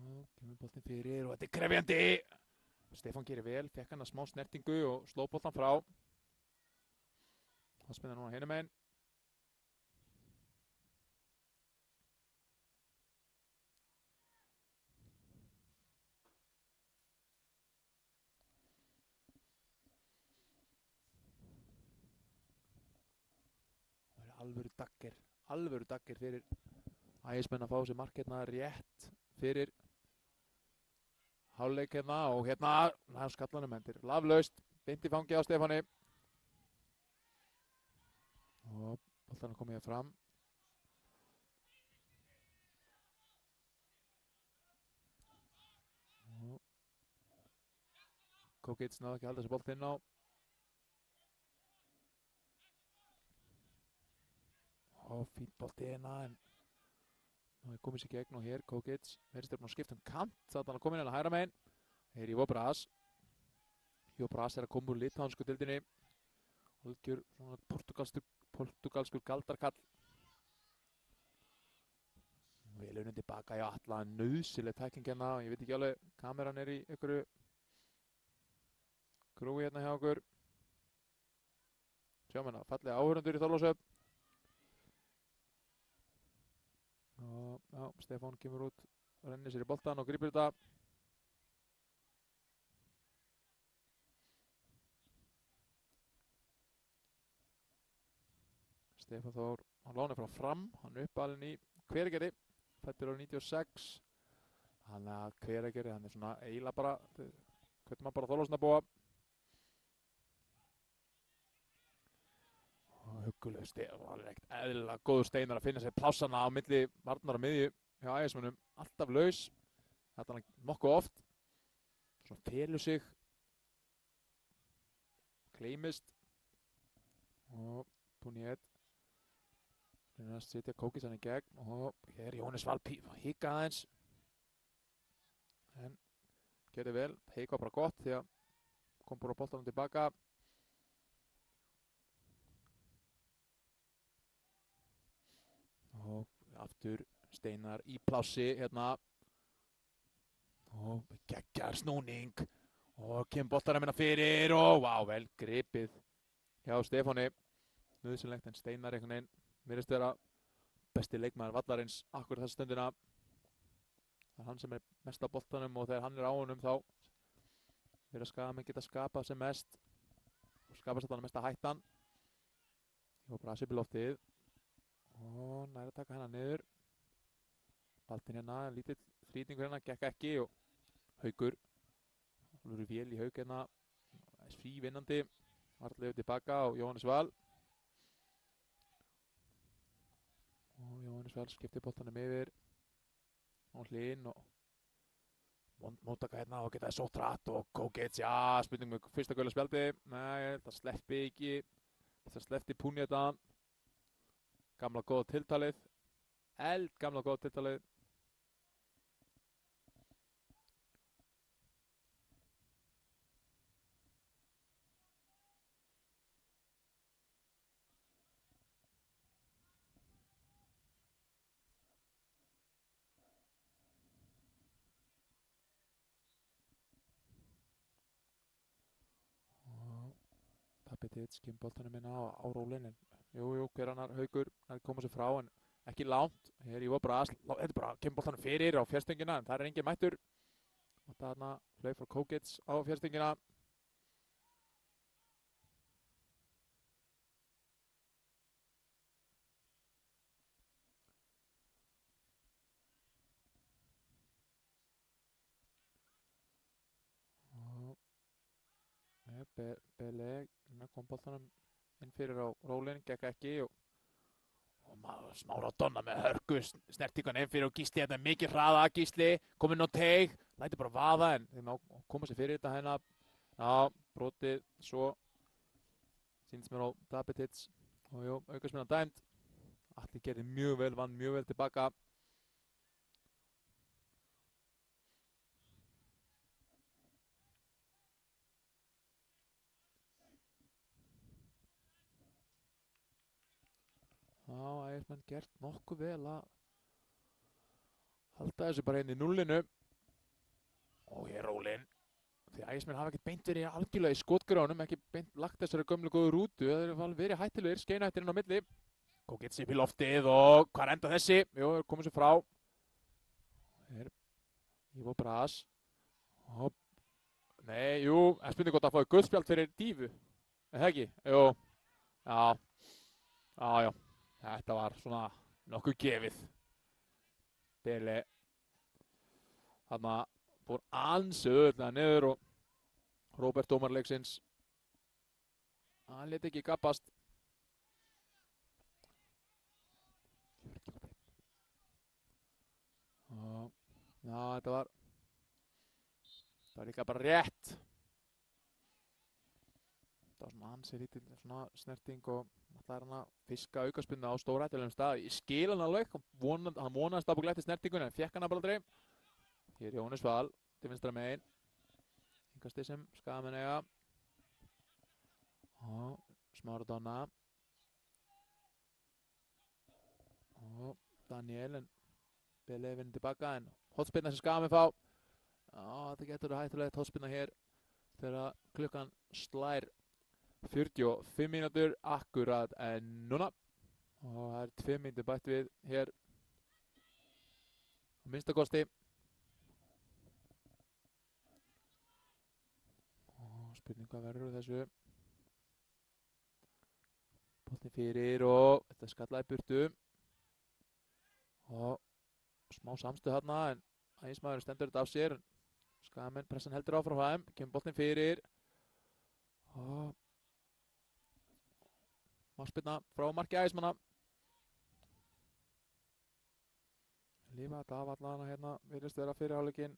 Og kemur boltin fyrir og þetta er krefjandi. Stefán gerir vel, fekk hann að smá snertingu og sló boltan frá. Það spilna núna hinum einn. Alvöru dagger fyrir ægismenn að fá sér mark hérna rétt fyrir hálfleik hérna og hérna hann skallanum hendur laflaust beint í fangi á Stefáni og boltan er komið hér fram og Kókits náðu ekki að halda þessi bolt inn á og fínt bolti hérna en nú er komið sér gegn og hér Kókits verðist er búin að skipta kant þannig að hann er komin hérna hægra megin hér er Ívar Bras Ívar Bras er að koma úr lithánsku deildinni algjör svona portugalskur galdarkall vel unnið tilbaka í alla nauðsynleg tækling hérna og ég veit ekki alveg kameran er í einhverju grúi hérna hjá okkur sjáum hérna fallega áhörundur í Þorlákshöfn og já, Stefán kemur út rennir sér í boltan og grípur þetta Stefán Þór hann lánaði frá Fram hann er uppalinn í Hveragerði fæddur árið 96 hann að Hveragerði hann er svona eiginlega bara hvernig maður bara Þorláksnabúa og huggulegur Stefán það er ekkert eðlilega góður Steinar að finna sér plássana á milli varnar og miðju hjá ægismönnum alltaf laus þetta er nokkuð oft svona felur sig gleymist og Puniet reynir að setja Kókis hann í gegn og hér Jóhannes Val hika aðeins en gerði vel, hika bara gott því að kom bara boltanum tilbaka og aftur Steinar í plássi hérna og geggjar snúning og kemur boltanum hérna fyrir og vá, vel gripið hjá Stefáni nauðsynlegt en Steinar einhvern veginn virðist vera besti leikmaður vallarins akkur þessa stundina það er hann sem er mest á boltanum og þegar hann er á honum þá virðast skamenn geta skapað sem mest og skapast þetta mesta hættan og Brasi upp í loftið og næri að taka hennar niður baltinn hérna, lítill þrýtingur hérna, gekk ekki og Haukur alveg vél í Hauk hérna svívinnandi, varlega tilbaka og Jóhannes Val og Jóhannes Val skiptir boltanum yfir á hlinn og móttaka hérna og geta sótt hratt og Kókits, já, spurning með fyrsta gula spjaldi nei, það sleppi ekki það sleppti Puniet að gamla góða tiltalið eldgamla góða tiltalið Dabitits, kemur boltanum inn á rólinn en jú, hver annar Haukur að koma sér frá en ekki langt. Hér Ívar Braga, þetta er bara kemur boltanum fyrir á fjárstöngina en það er engin mættur. Og þarna hlaup frá Kókits á fjárstöngina. Bele kom boltanum inn fyrir á rólinn, gekk ekki og maður Smára Donna með hörku snertingan inn fyrir og Gísli þetta mikið hraða, Gísli kominn á teig, lætur bara vaða en þeim á koma sér fyrir þetta hérna. Já, brotið svo sýndist mér á Dabitits og jú, aukaspyrna dæmd. Atli gerði mjög vel, vann mjög vel tilbaka. Já, Ægismenn gert nokkuð vel að halda þessu bara inn í nullinu. Og hér rólinn. Því Ægismenn hafa ekkert beint verið algjörlega í skotgránum, ekki beint lagt þessari gömlu góðu rútu. Það er verið hættilegir, skeinættir inn á milli. Kókits upp í loftið og hvað enda þessi? Jú, komið sér frá. Hér, Ívar Braga. Nei, jú, það spurning gott að fá guðspjald fyrir dífu. Er það ekki? Jú, já. Þetta var svona nokkuð gefið. Bele þarna fór ansi auðvitað niður og Róbert dómarleiksins hann lét ekki gabbast. Já, þetta var líka bara rétt. Það var svona ansi lítið svona snerting og það er hann að fiska aukaspyrnu á stórhættulegum stað. Ég skil hann alveg, hann vonaðist ábúinlega eftir snertingunni en fekk hann að bara aldrei. Hér Jóhannes Val til vinstra megin. Yngasti sem Skagamenn eiga. Og Smára Donna. Og Daniel en Bele vinur tilbaka en hotspyrna sem Skagamenn fá. Já, þetta getur hættulegt hotspyrna hér þegar klukkan slær 45 mínútur akkurat en núna og það er 2 mínútur bætt við hér á minnstakosti og spurning hvað verður þessu boltinn fyrir og þetta skallaði burtu og smá samstuð þarna en Ægismaðurinn stendur þetta af sér Skagamenn pressan heldur áfram frá þeim kemur boltinn fyrir og markspyrna frá marki Ægismanna. Lífa þetta af allana hérna, virðist vera fyrir hálfleikinn.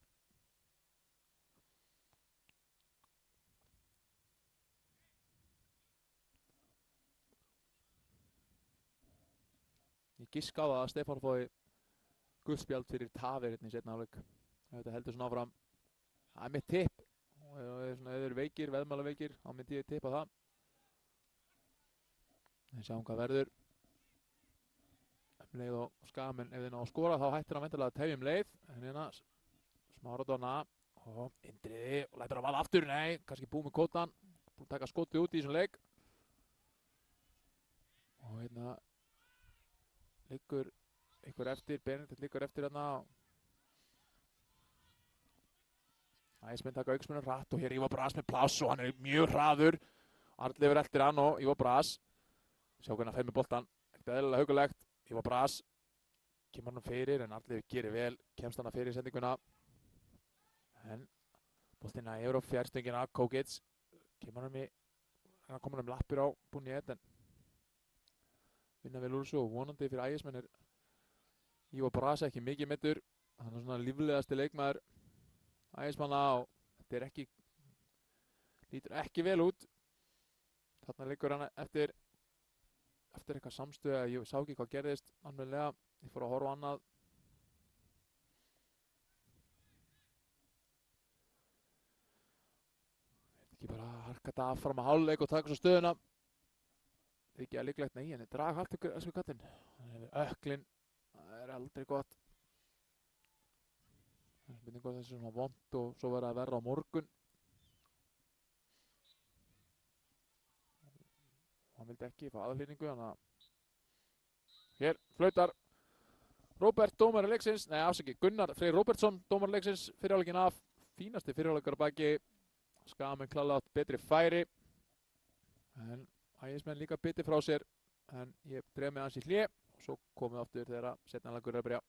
Ég giska á það að Stefán fái guðspjald fyrir tafir hérna í seinni hálfleik. Þetta heldur svona áfram. Það er mitt tipp. Og ef þið eru veikir, veðmálaveikir, þá myndi ég tippa það. Við sjáum hvað verður. Leið og Skagamenn ef þið ná að skora þá hættir hann vendarlega að tefja leið. En hérna Smára Donna og Indriði og lætur að vaða aftur. Nei, kannski búið með kótan. Búið að taka skotið út í þessum leik. Og hérna liggur ykkur eftir, Benedikt liggur eftir hérna. Ægismenn taka auksmennar hratt og hér Ívar Braga með pláss og hann er mjög hraður. Arnleifur eltir hann og Ívar Braga. Sjá hvernig hann fer með boltan. Ekkert eðlilega hugulegt. Ívar Braga kemur hann fyrir en Arnleifur gerir vel. Kemst hann að fyrir sendinguna. En boltina yfir á fjárstöngina. Kókits. Kemur hann með. Hann komur lappir á búin í þetta. Vinna vel úr þessu og vonandi fyrir Ægismenn er Ívar Braga ekki mikið meiddur. Hann er svona líflegasti leikmaður Ægismanna og þetta er ekki lítur ekki vel út. Þarna liggur hann eftir eitthvað samstöð að ég sá ekki hvað gerðist almennilega. Ég fór að horfa á annað. Ekki bara að harka þetta af fram að hálfleik og taka svo stöðuna. Ekki að líklegt, nei, en draghalt ykkur þessu kallinn. Öklin, það er aldrei gott. Spurning hvort þessi svona vont og svo verður að verða á morgun. vildi ekki fá aðhlýningu, þannig að hér flautar Róbert, dómari leiksins, nei afsaki, Gunnar Freyr Róbertsson, dómari leiksins, fyrirháleikin af, fínasti fyrirháleikar að baki, Skamen klálega átt betri færi, en Ægismenn líka biti frá sér, en ég dref mig aðeins í hlé, og svo komið aftur þegar setna leikur er að byrja.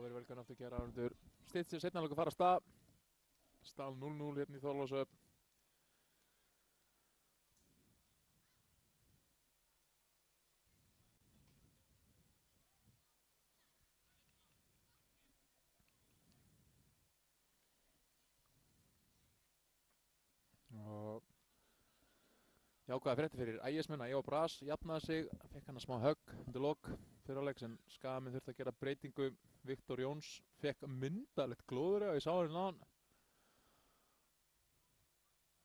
verið velkvæm aftur kæra áhorfendur. Stýttir seinna hálfleikur fara af stað. Staðan 0-0 hérna í Þorlákshöfn. Og jákvæða fréttir fyrir Ægismenn að Eva Bras jafnaði sig, fekk hann að smá högg undir lok fyrir áleik sem Skagamenn þurfti að gera breytingu. Viktor Jóns fekk myndalegt glóður og ég sá hérna á hann.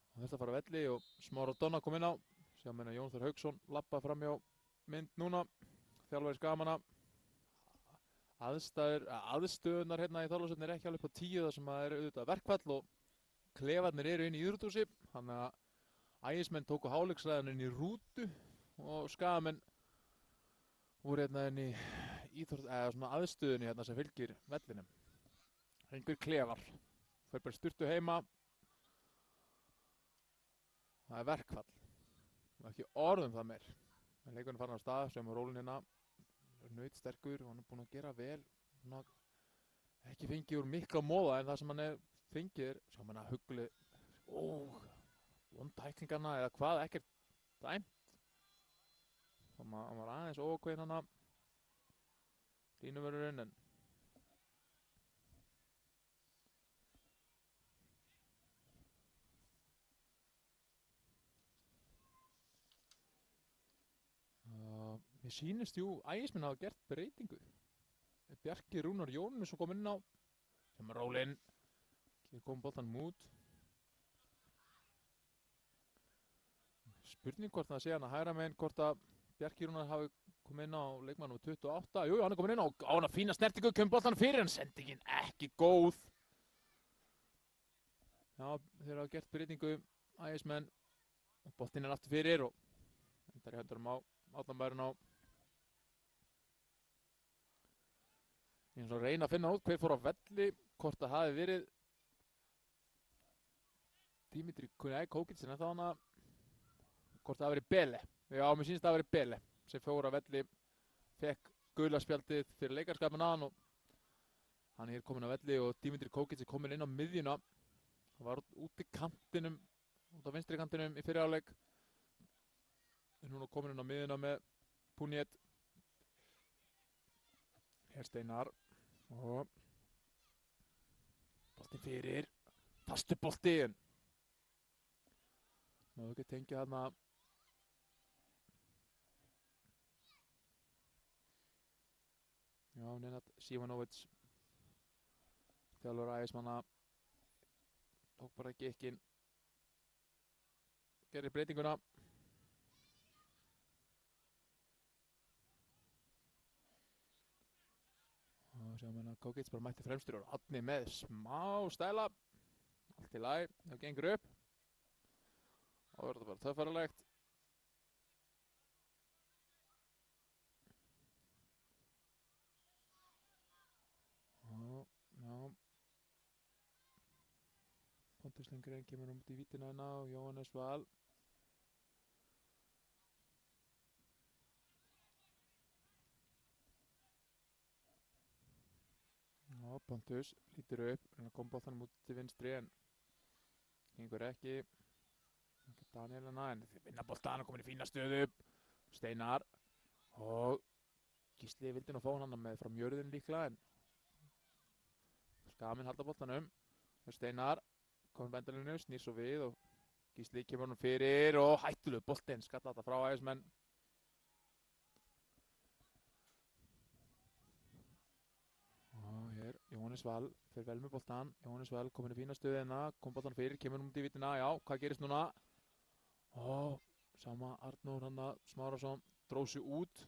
Hann þurfti að fara á velli og Smára Donna kom inn á. Sjá meina Jón Þór Hauksson labbaði framhjá mynd núna, þjálfari Skagamanna. Aðstöðunar hérna í Þorlákshöfn er ekki alveg upp á 10 þar sem það er auðvitað verkfall og klefarnir eru inn í íþróttahúsi. Þannig að Ægismenn tóku hálfleiksræðinu inn í rútu og Skagamenn voru hérna inn í svona aðstöðunni hérna sem fylgir vellinum. Einhver klefar. Þau bara sturtu heima. Það er verkfall. Það er ekki orðum það meir. En leikurinn farin á stað sem rólinn hérna er nautsterkur og hann er búinn að gera vel. Svona, ekki fengið úr mikla móða en það sem hann er fengið er sjá menna hugguleg vondtæklingarna eða hvað, ekkert dæmt. Hann var aðeins óákveðinn hana línuvörðurinn en mér sýnist Ægismenn hafa gert breytingu. Bjarki Rúnar Jónsson kom inn á sem er rólinn. Hér kom boltanum út. Spurning hvort það sé hann að hægra megin, hvort að Bjarki Rúnar hafi komið inn á leikmann nr. 28. Jú, hann er komin inn á hana fína snertingu, kemur boltanum fyrir en sendingin ekki góð. Já, þeir hafa gert breytingu Ægismenn og boltinn er aftur fyrir og endar í höndurum á Átnabærin á. Ég er að reyna að finna út hver fór á velli, hvort það hafi verið Dimitri Kókits en þá hana hvort það hafi verið Bele. Já, mér sýnst það hafi verið Bele sem fór á velli, fekk gula spjaldið fyrir leikarskapin að hann og hann er hér komin á velli og Dimitri Kókits er komin inn á miðjuna. Hann var út í kantinum, út á vinstri kantinum í fyrri hálfleik. Er núna komin inn á miðjuna með Puniet. Hér Steinar og boltinn fyrir, fastu boltinn. Má ekki tengja þarna já, Nenad Sivanovic þjálfari Ægismanna tók bara gikkinn, gerir breytinguna. Og sjáum hérna Kókits bara mætti fremstur og Árni með smá stæla. Allt í lagi, það gengur upp. Og verður það bara töffaralegt. Já. Pontus Lindgren kemur út í vítina hérna og Jóhannes Val. Já, Pontus lítur upp, kom boltanum út til vinstri en gengur ekki. Daniel hana, en þeir vinna boltan og komin í fína stöðu. Steinar og Gísli vildi nú fá hann með frá mjörðin líklega en Skagamenn halda boltanum. Steinar komin bendalinu, snýr svo við og Gísli kemur hann fyrir og hættulegu boltinn, skalla þetta frá Ægismenn. Hér, Jóhannes Val fyrir vel með boltan. Jóhannes Val komin í fína stöðu hérna, kom boltan fyrir, kemur út í vítina. Já, hvað gerist núna? Sama Arnór hann Smárasson dróð sig út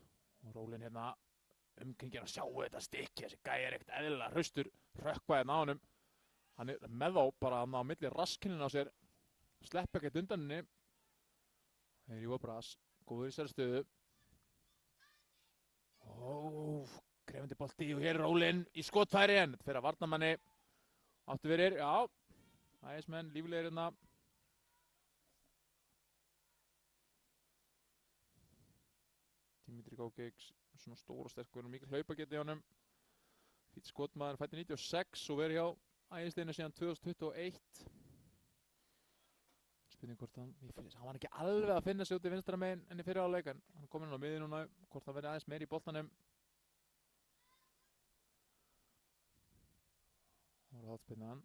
og rólinn hérna umkringir að sjá þetta stykki. Þessi gæi er ekkert eðlilega hraustur, hrökkva hérna á honum. Hann er með þá bara hann á milli raskinninn á sér, slepp ekkert undan henni. Þeir Jóa Bras, góður í sér stöðu. Krefandi bolti og hér er rólinn í skotfæri en þetta fyrir að varnarmanni áttu fyrir, já, Ægismenn líflegir hérna. Dimitri Kókits, svona stór og sterkur og mikið hlaupageti í honum. Fýtt skotmaður, fættur 96 og verið hjá Ægisleinu síðan 2021. Spurning hvort hann var ekki alveg að finna sig út í vinstra megin enn í fyrri hálfleik, en hann kom inn á miðju núna, hvort það verið aðeins meir í boltanum. Það var hotspinnan.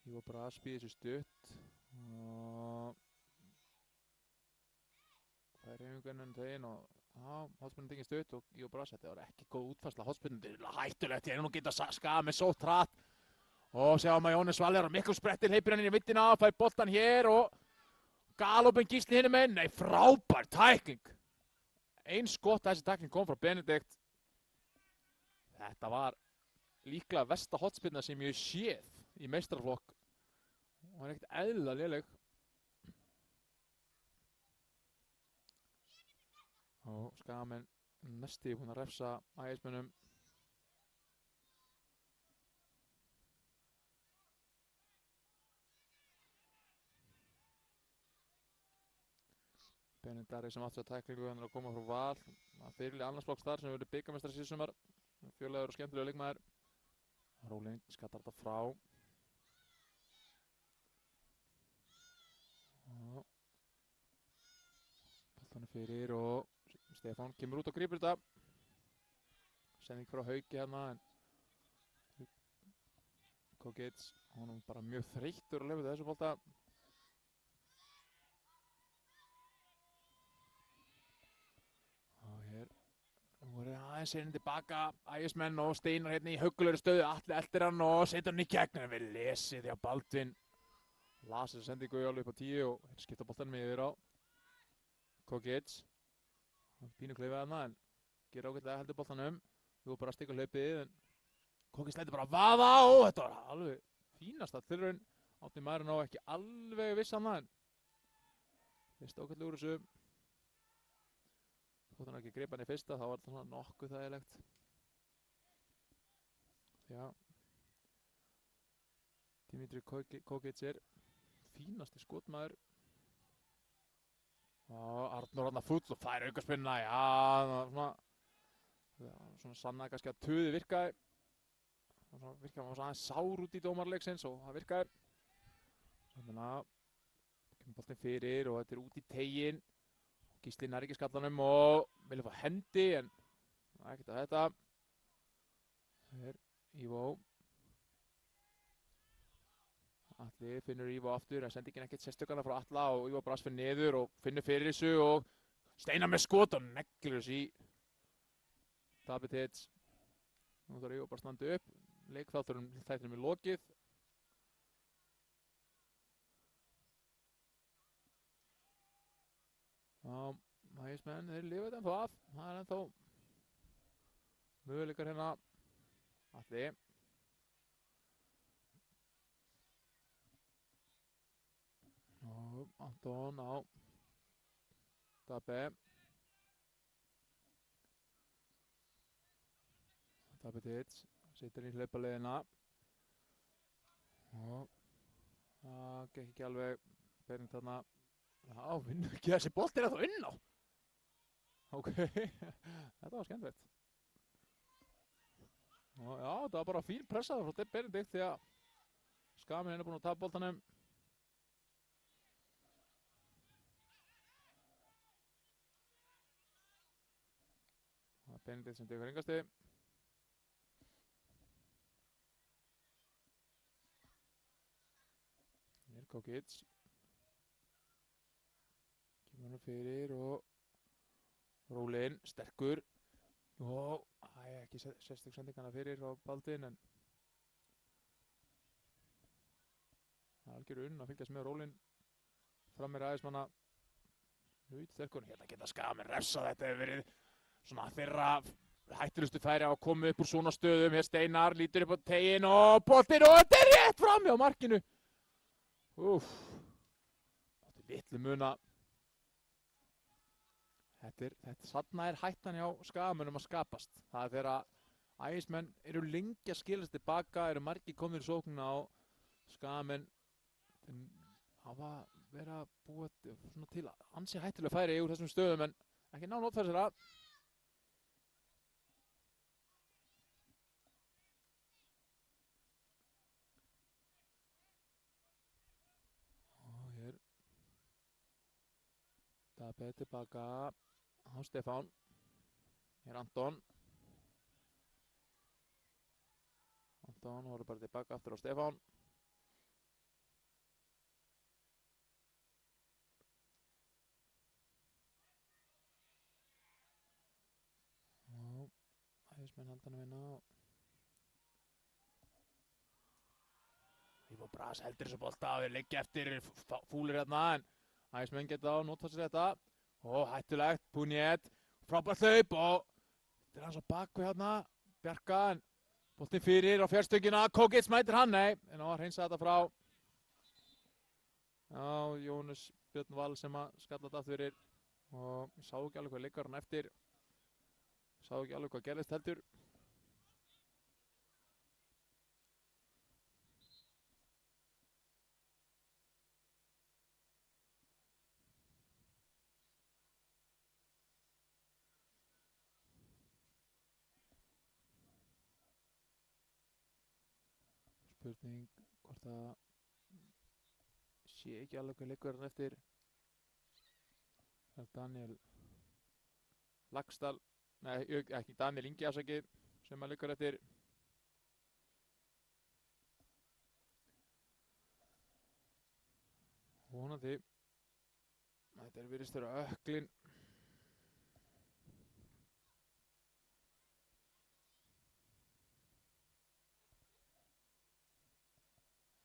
Ívo Bras býði sér stutt og það er reyfingunum þeginn og hotspinnan tekið stutt og Ívo Bras, þetta var ekki góð útfærsla. Hotspinnan, þetta er hættulegt, ég er nú geta skað með sótt hratt og sjáum að Jónas Valur og miklu sprettir hleypir hann inn í vittina, fær boltan hér og galopin Gísli hinum inn. Nei, frábær tækling. Eins gott að þessi tækling kom frá Benedikt. Þetta var líklega versta hotspinna sem ég séð í meistaraflokk og hann er ekkert eðlilega léleg. Og Skagamenn næsti búinn að refsa Ægismönnum. Benedari sem átti að tæklingu, hann er að koma frá Val. Það fyrirlið annarsflokks þar sem hefur verið bikarmeistari síðasta sumar. Fjörlegur og skemmtilegur leikmaður. Rólin skattar þetta frá. Boltan er fyrir og Stefán kemur út og grípur þetta. Sending frá Hauki hérna en Kogits, hann er bara mjög þreyttur að lefa þessu bolta. Og hér voru aðeins inn tilbaka Ægismenn og Steinar hérna í huggulegri stöðu. Atli eltir hann og setur hann í gegn en við lesið því að Baldvin las þessa sendingu alveg upp á 10 og skipta boltanum yfir á Kogits. Pínu kleifið hana en gerir ágætlega heldur boltanum. Þú bara stikka hlaupið en Kogits lætur bara vaða og þetta var alveg fínasta tilraun. Átni maðurinn á ekki alveg vissan það en fyrst ágætlega úr þessu. Þótt hann ekki gripa hann í fyrsta þá var þetta svona nokkuð þægilegt. Já. Dimitri Kogits er fínasti skotmaður. Og Arnór hann að full og fær aukaspinna, já, svona sannaði kannski að töði virkaði. Svona virkaði hann var svona aðeins sár út í dómarleiksins og það virkaði. Þannig að kemur boltinn fyrir og þetta er út í teginn. Gísli nær ekki skallanum og vilja fá hendi en ekkert að þetta. Það er Ívo. Atli finnur Ívo aftur, það sendi ekki ekkert sérstökana frá Atla og Ívo Bras fyrir niður og finnur fyrir þessu og Steinar með skot og neglir þessu í David Hits. Nú þarf Ívo bara að standa upp, leikþátturum er lokið. Já, Ægismenn, þeir lifa þetta ennþá af, það er ennþá möguleikar hérna. Atli. Og Anton á Dabbe. David Hits, situr í hlaupaleiðina. Og það gekk ekki alveg Berning þarna. Já, vinnur ekki þessi bolt er það þá inn á. Ok, þetta var skemmtilegt. Og já, þetta var bara fín pressaður frá Benedikt því að Skagamenn er búinn að tapa boltanum. Það er Benedikt sem tekur hringasti. Hér er Kogits. Kemur hann fyrir og Rólin, sterkur. Og ekki sérstök sendingana fyrir frá Baldvin en það er algjör unn að fylgjast með Rólin fram með Ægismanna. Sterkur, hérna geta Skagamenn refsað, þetta hefur verið svona þeirra hættulegustu færi á að koma upp úr svona stöðum. Hér Steinar lítur upp á teginn og boltinn og þetta er rétt fram hjá markinu. Þetta er litlu muna. Þarna er hættan hjá Skagamönnum að skapast. Það er þegar Ægismenn eru lengi að skilast tilbaka, eru margir komnir í sóknina og Skagamenn hafa verið að búa svona til ansi hættulega færi úr þessum stöðum en Ekki ná notfærsera. Og hér. Dabbe tilbaka á Stefán. Hér Anton. Anton horfður bara tilbaka aftur á Stefán. Og Ægismenn halda hann að vinna. Ívo Bras heldur þessu bolta og þeir liggja eftir fúlir hérna en Ægismenn geta á notfærsera þetta. Og hættulegt, Puniet, frábært hlaup og þetta er hans á bakvið hérna, Bjarka en boltinn fyrir á fjárstöngina, Kókits mætir hann, nei, en á að hreinsa þetta frá. Já, Jónas Björn Val sem að skalla þetta aftur fyrir og ég sá ekki alveg hvað liggur hann eftir, sá ekki alveg hvað gerðist heldur. Spurning hvort það sé ekki alveg hvað liggur hann eftir. Það er Daniel Laxdal, nei ekki Daniel Ingi afsakið sem að liggur eftir. Vonandi, þetta virðist vera Ökklin.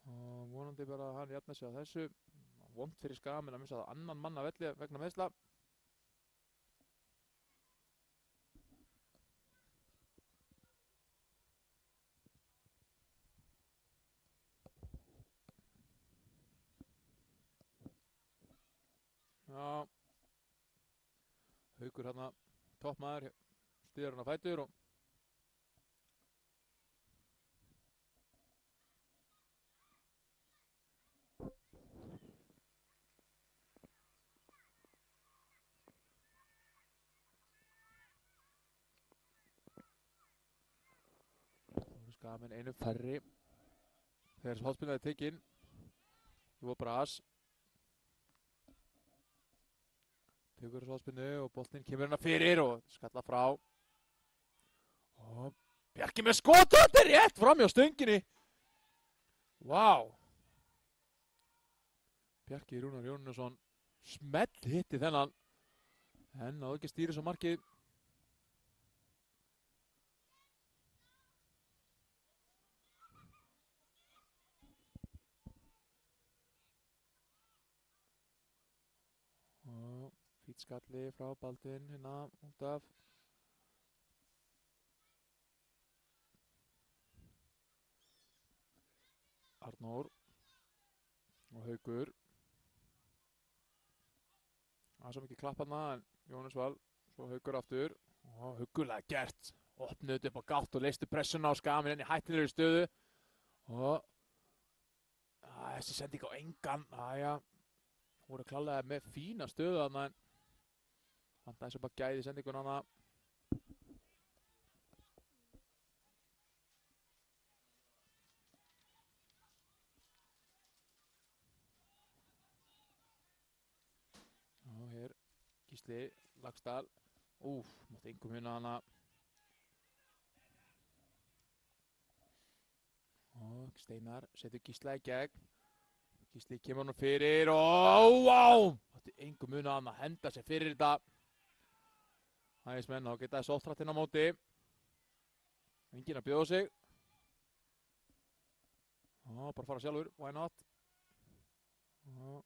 Og vonandi bara að hann jafna sig á þessu. Vont fyrir Skagaminn að missa það annan mann af velli vegna meiðsla. Já, Haukur hérna, toppmaður, styður hann á fætur og Skagamenn einu færri þegar sem hotspinnaði tekinn. Ívo Bras tekur þessu hotspinnu og boltinn kemur hérna fyrir og skalla frá. Og Bjarki með skot og þetta er rétt framhjá stönginni. Vá! Bjarki Rúnar Jónasson smell hitti þennan en náðu ekki að stýra svo markið. Og fýtt skalli frá Baldvin hérna út af. Arnór og Haukur. Það er svo mikið klapp hana en Jónas Val, svo Haukur aftur. Og Haukurlega gert. Opnuð upp á gátt og leystu pressuna á Skagamenn inn í hættulegri stöðu. Og þessi sending á engan, voru klálega með fína stöðu þarna en vantaði svo bara gæði sendingun hana. Og hér Gísli Laxdal, mátti engum vinna hana. Og Steinar setur Gísla í gegn. Gísli kemur hann fyrir og mátti engum vinna hana, henda sér fyrir þetta. Ægismenn, þá geta þessu óttrættinn á móti. Enginn að bjóða sig. Bara fara sjálfur, why not?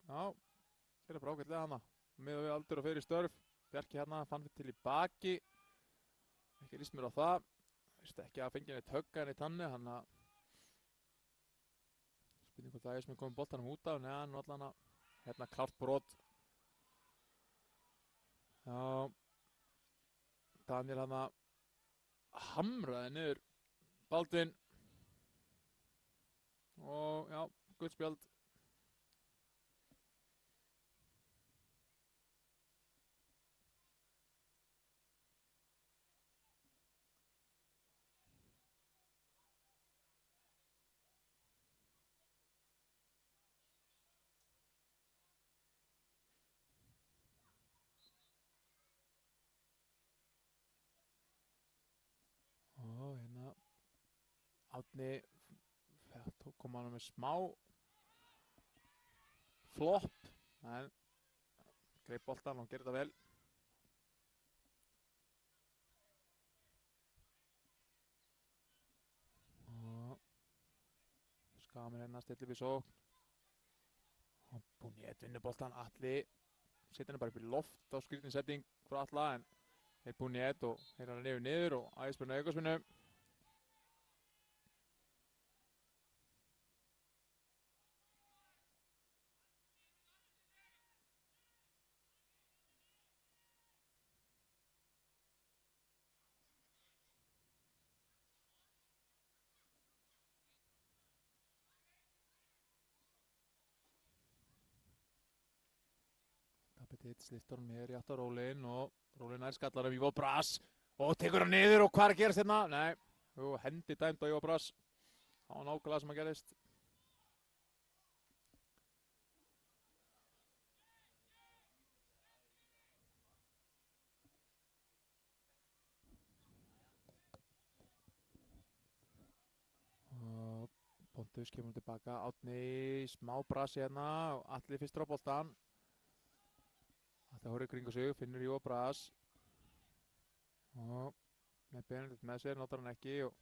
Já, hér er bara ágætlega hana. Miðað við aldur og fyrir störf. Bjarki hérna fann til í baki. Ekki líst mér á það. Vist ekki að fengja neitt högga neitt hannu, hann að spurning hvort Ægismenn komið boltanum út af, neða nú allan að hérna klárt brot. Já, Daniel hann að hamraði niður Baldvin og já, gult spjald. Árni kom hann með smá flopp, en greip boltan og gerði það vel. Og Skamin hérna stillir við sókn. Og Búnét vinnur boltan, Atli setja hann bara upp í loft á skrýtin setting frá Atla, en þeir Búnét og þeir hann niður og ægismennu aukarsmennu. Tapetitt sliftar hann mér í átt á Rólin og Rólin nær skallar af Ívo Brass og tekur hann niður, og hvað er að gerast hérna? Nei, hendi dæmt á Ívo Brass. Það var nákvæmlega sem að gerist. Og Pontus kemur tilbaka, Árni smá brasi hérna og Atli fyrstur á boltan. Atli horfir kringu sig, finnur Ívo Brass og með Benedikt með sér, notar hann ekki, og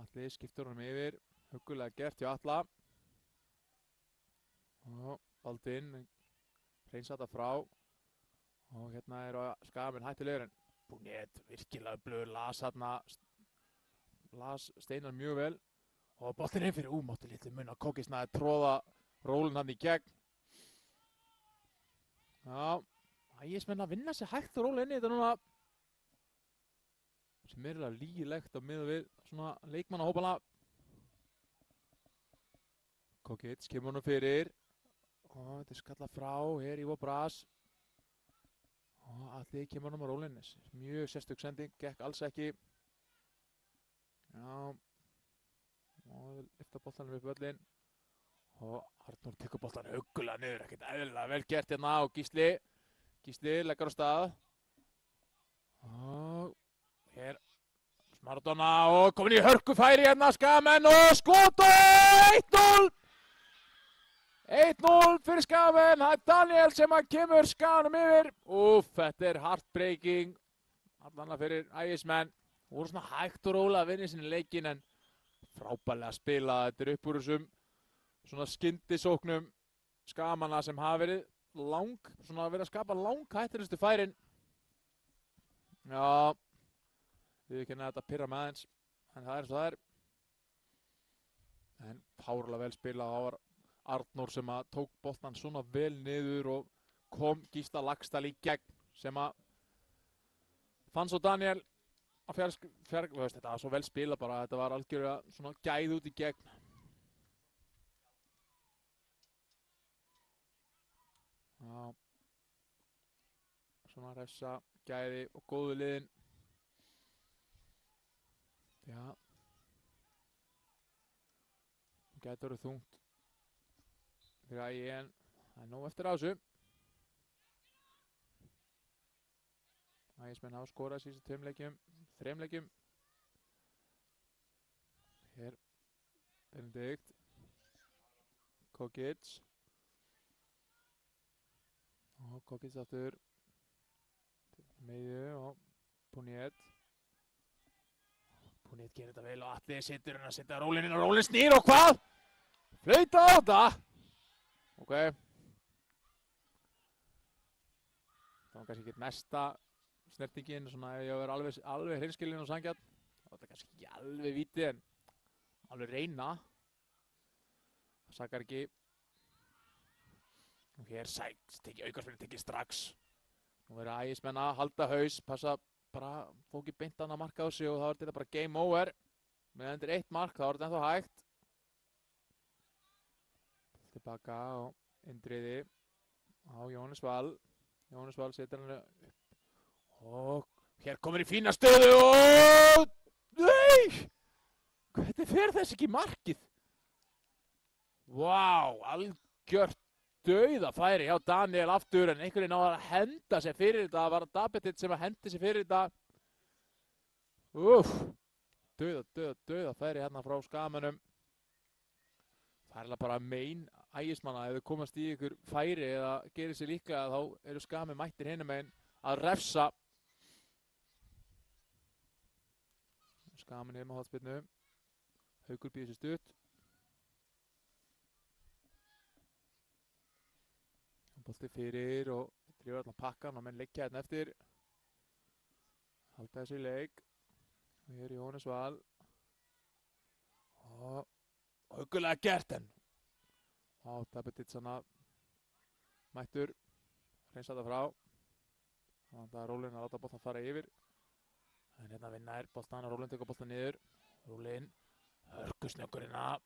Atli skiptur honum yfir, huggulega gert hjá Atla. Og Baldvin hreinsar þetta frá og hérna er Skamin hættulegur, en Búnét virkilega blöður, las Steinar mjög vel og boltinn inn fyrir, mátti litlu mun að Kókisnaði tróða Rólin hann í gegn. Já, ægismenn að vinna sér hægt og róla inn í þetta núna, sem er lýgilegt á miðað við svona leikmannahópana. Kókits kemur honum fyrir og þetta er skallað frá, hér Ívo Brass og Atli kemur honum á Rólin. Mjög sérstök sending, gekk alls ekki. Já, og lyfta boltanum upp völlinn og Arnór tekur boltan huggulega niður, ekkert eðlilega vel gert hérna, og Gísli leggur á stað og hér Maradona og komin í hörkufæri hérna, Skagamenn og skot og 1-0! 1-0 fyrir Skagamenn, það er Daniel sem að kemur Skaganum yfir. Þetta er heartbreaking, allanlega fyrir ægismenn. Voru svona hægt og rólega að vinna sinni leikin, en frábærlega að spila. Þetta er upp úr þessum svona skyndisóknum Skagamanna sem hafa verið verið að skapa langhættustu færin. Já, við ekki að þetta pirra með aðeins, en það er eins og það er. En fárlega vel spilað, það var Arnór sem að tók boltan svona vel niður og kom Gísla Laxdal í gegn, sem að fann svo Daniel að þetta var svo vel spilað bara, þetta var algjörlega svona gæð út í gegn. Já, svona refsa, gæði og góðu liðin. Já, gæti verið þungt fyrir AG, en það er nóg eftir á þessu. Ægismenn hafa skorað síðustu 3 leikjum. Hér Benedikt, Kókits og Kókits aftur, Meiðu og Búnét. Búnét gerir þetta vel og Atli setur hann að setja Rólin inn, og Rólin snýr, og hvað? Flauta á þetta! Ok. Það var kannski ekki mesta snertingin, svona ef ég að vera alveg hreinskilinn og sanngjarn. Það var kannski ekki alveg víti, en alveg reyna. Það sakar ekki. Og hér aukarspennu tekið strax. Nú verður ægismenn að halda haus, passa bara, fá ekki beint annað mark á sig, og þá er þetta bara game over. Með undir 1 mark, þá er þetta ennþá hægt. Tilbaka og Indriði á Jóhannes Val. Jóhannes Val setur hann upp. Og hér komur í fína stöðu og... Nei! Hvernig fer þess ekki markið? Vá, algjört dauðafæri hjá Daniel aftur, en einhverjir náðu að henda sér fyrir þetta. Það var Dabetitt sem að hendi sér fyrir þetta. dauða færi hérna frá Skagamönnum. Það er alveg bara mein ægismanna ef þau komast í ykkur færi eða gerir sér líklega þá eru Skagamenn mættir hinum megin að refsa. Skagamenn heima á hornspyrnu. Haukur býður sér stutt. Bolti fyrir og drifur allan pakkan og menn leggja hérna eftir. Halda þessu í leik. Og hér er Jóhannes Val. Og haugulega gert enn. Dabetits hana mættur. Reynsa þetta frá. Þannig að Rólin að láta boltan fara yfir. En hérna vinna er boltan og Rólin tekur boltan niður. Rólin. Hörkusnöggurinn að.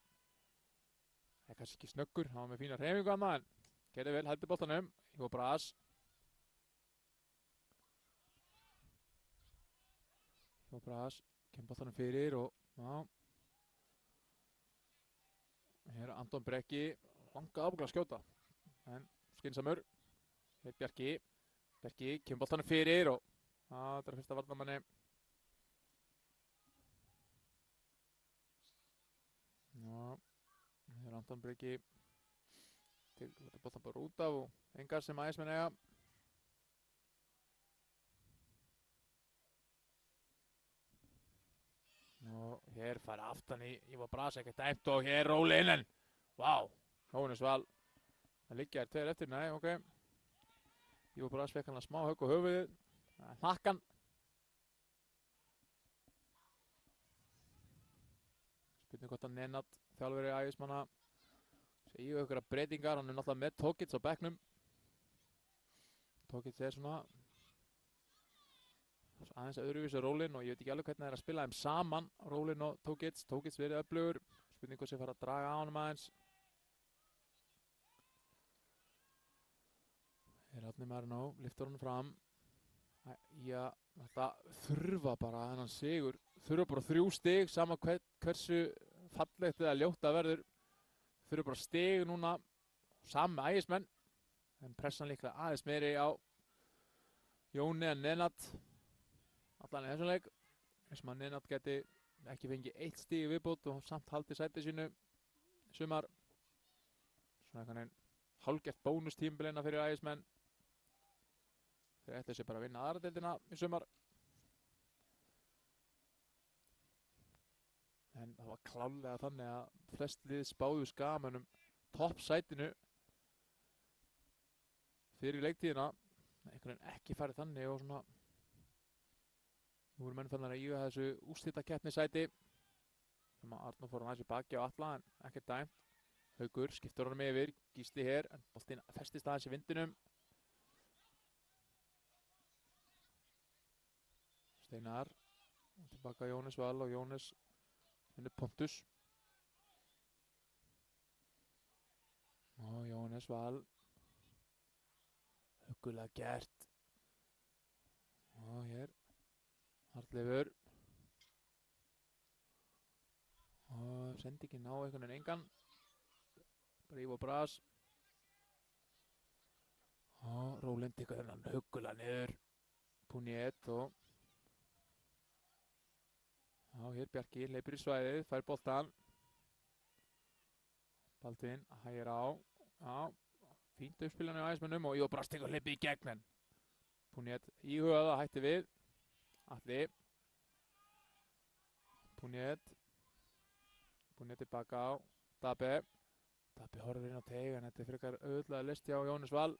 Það er kannski ekki snöggur. Hann var með fína hreyfingu að maður. Gerði vel, heldur boltanum. Jó Bras. Jó Bras. Kemur boltanum fyrir og já. Hér er Anton Brekki. Langa ábúglega að skjóta. En skynsamur. Hér Bjarki. Bjarki kemur boltanum fyrir og þetta er fyrsta varnarmanni. Já. Hér er Anton Brekki. Þetta boltan bara út af og engar sem ægismenn eiga. Og hér fær aftan í Ívar Bras ekkert dæmt og hér Rólin en vá, Jóhannes Val. Það liggja tveir eftir, nei, ok. Ívar Bras fekk hann að smá högg á höfuðið. Hnakkan. Spurning hvort að Nenad, þjálfari ægismanna. Segju ykkur að breytingar, hann er náttúrulega með Tókits á bekknum. Tókits er svona aðeins öðruvísi Rólin og ég veit ekki alveg hvernig það er að spila þeim saman, Rólin og Tókits. Tókits verið öflugur, spurning hvort sem fara að draga á honum aðeins. Hér Árni Marinó, lyftur honum fram. Já, þetta þurfa bara þennan sigur, þurfa bara 3 stig, sama hversu fallegt eða ljótt það verður. Þurfa bara stig núna, saman með ægismenn, en pressan líklega aðeins meiri á Jóni en Nenad. Allan í þessum leik, eins og Nenad geti ekki fengið 1 stig í viðbót og samt haldið sætið sínu sumar. Svona einhvern hálfgert bónustímabil fyrir ægismenn. Þeir ættu sér bara að vinna aðra deildina í sumar. En það var klárlega þannig að flest lið spáðu Skagamönnum toppsætinu fyrir leiktíðina. Einhvern veginn ekki farið þannig og svona nú voru menn fannar að íhuga þessu úrslitakeppnissæti sem að Arnór fór aðeins í baki á alla en ekkert dæmt. Haukur skiptur honum yfir, Gísli hér en boltinn festist aðeins í vindinum. Steinar tilbaka Jóhannes Val og Jóhannes finnur Pontus. Og Jóhannes Val huggulega gert. Og hér Hartleifur. Og sendingin á einhvern veginn engan. Bara Ívar Bras. Og Rólin tekur þennan huggulega niður. Puniet og já, hér Bjarki hleypur í svæðið, fær boltan. Baldvin hægir á. Já, fínt uppspilan á ægismönnum og Ívar Bras tekur hleypið í gegn en Puniet íhugaði að hætti við. Atli. Puniet tilbaka á Dabbe. Dabbe horfir inn á teig en þetta er frekar auðvitað listi á Jóhannes Val.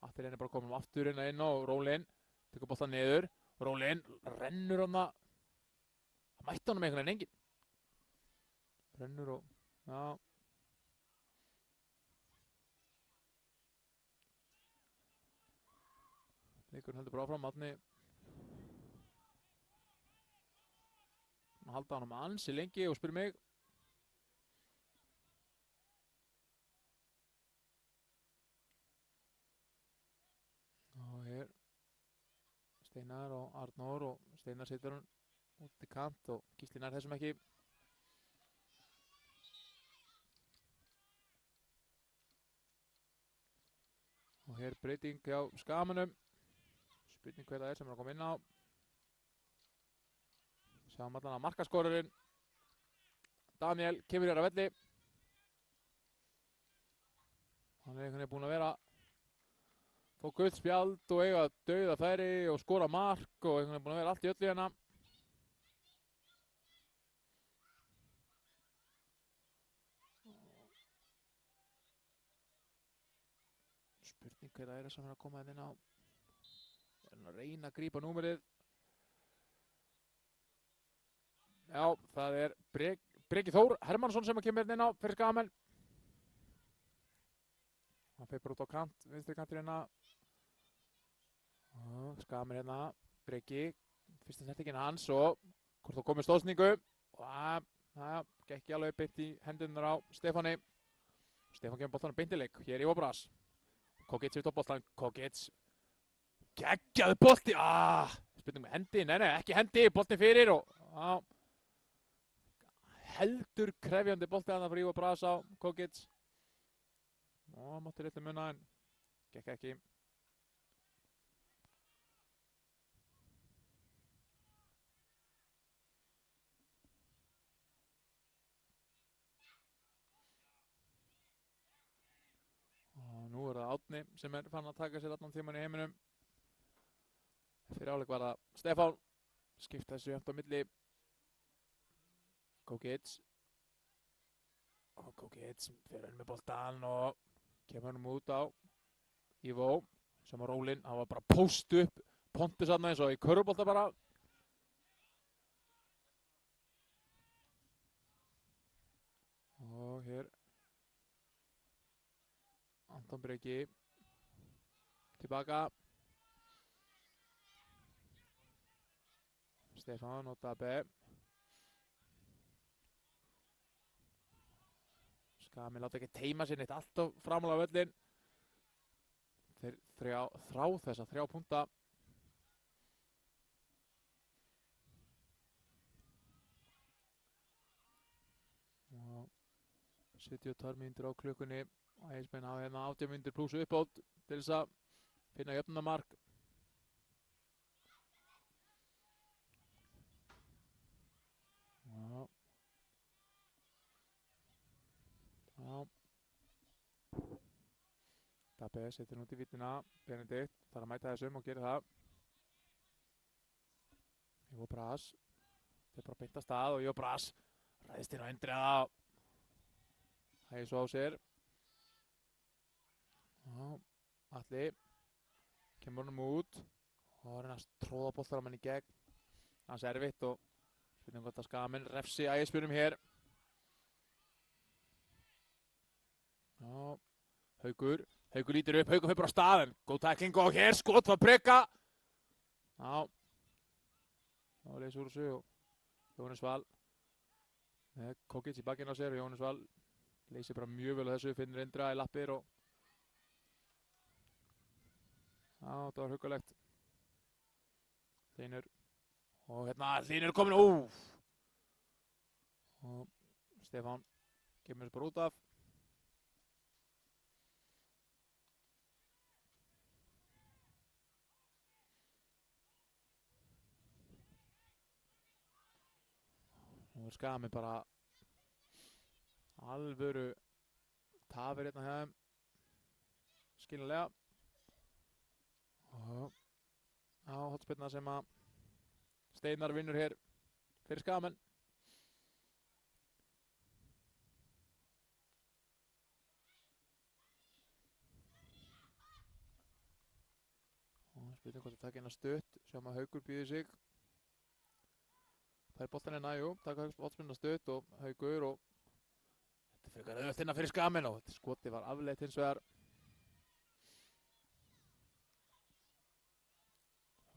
Atli reynir bara að koma aftur inn og Rólin tekur boltan niður. Rólin rennur hana. Það mætti honum einhvern veginn enginn. Rennur og já. Leikurinn heldur bara áfram, Árni. Halda honum ansi lengi og spyr mig. Og hér Steinar og Arnór og Steinar setur hann út í kant og Gísli nær þessum ekki. Og hér breyting hjá Skagamönnum. Spurning hver það er sem er að koma inn á. Sjáum allan að markaskorurinn Daniel kemur hér að velli. Hann einhvern veginn búinn að vera fá gult spjald og eiga dauða færi og skora mark og einhvern veginn búinn að vera allt í öllu hérna. Spurning hver það sem er að koma inn á. Er hann að reyna að grípa númerið? Já, það er Breki Þór Hermannsson sem kemur inn á fyrir Skagamenn. Hann feipur út á kant, vinstri kantur hérna. Skagamenn hérna, Breki, fyrsta snertingin hans og hvort þá komið stóðsningu. Og það gekk ekki alveg beint í hendunar á Stefáni. Stefán kemur boltanum beint í leik, hér Ívar Brass. Kokic við toppboltan, Kokic. Geggjaðu bolti, spurning með hendi, nei, ekki hendi, boltin fyrir og heldur krefjandi bolti að það fyrir Ívar Brass á Kokic. Og mátti litlu muna en gekk ekki. Og nú er það Árni sem er fann að taka sér allan tíman í heiminum. Fyrir áleik var það Stefán. Skipta þessu jafnt á milli. Kokic. Og Kokic fyrir henni með boltan og kemur hann út á Ivo sem á rólinn. Hann var bara post upp pontus aðna eins og í körfubolta bara. Og hér Anton Breki tilbaka. Stefán og Dabbe. Skagamenn láta ekki teima sér neitt allt of framálega völlin. Þeir þrá þessa 3 púnta. Og 72 mínútur á klukkunni. Ægismenn hafa hérna 80 mínútur pluss uppátt til þess að finna jöfnunarmark. Dabbe setur hún út í vítina. Benedikt þarf að mæta þessum og gerir það. Ívar Brass þeir bara beint af stað og Ívar Brass ræðist inn á Indriða. Hægir svo á sér. Atli kemur honum út og reyna að tróða boltamann í gegn. Hans erfitt og spurning hvort að Skagamenn refsi Ægismönnum hér. Haukur lítur upp, Haukur fyrir á staðin. Góð tækling og hér skot frá Breka. Það var leysur úr þessu og Jóhannes Val með Kokic í bakinn á sér og Jóhannes Val leysir bara mjög vel á þessu, finnur Indriða í lappir og það var hugulegt. Hlynur og hérna Hlynur komin og Stefán kemur þessu bara út af. Nú er Skagamenn bara alvöru tafir hérna hjá þeim. Skiljanlega. Og hotspyrna sem að Steinar vinnur hér fyrir Skagamenn. Og spurning hvort að taka inn að stutt. Sjáum að Haukur býður sig. Það er boltan hérna, jú. Taka hotspyrna stutt og Haukur og þetta frekar auðvelt hérna fyrir Skagamenn og þetta skoti var afleitt hins vegar.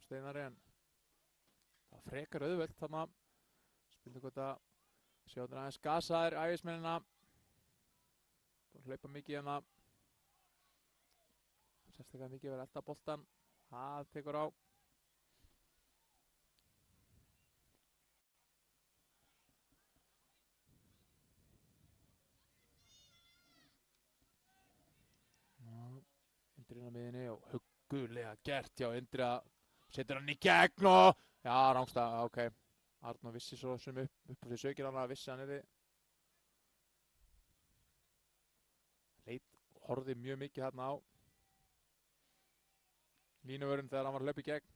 Steinari en það var frekar auðvelt þarna. Spurning hvort að sjáum aðeins gasaðir Ægismennina. Búin að hlaupa mikið hérna. Sérstaklega mikið verið að elda boltan. Það tekur á. Indriða á miðinni og huggulega gert hjá Indriða. Setur hann í gegn og já, rángstað, ok. Arnór vissi svo sem upp á því sökir hann að vissi hann horfði mjög mikið þarna á línuvörðin þegar hann var að hlaupa í gegn.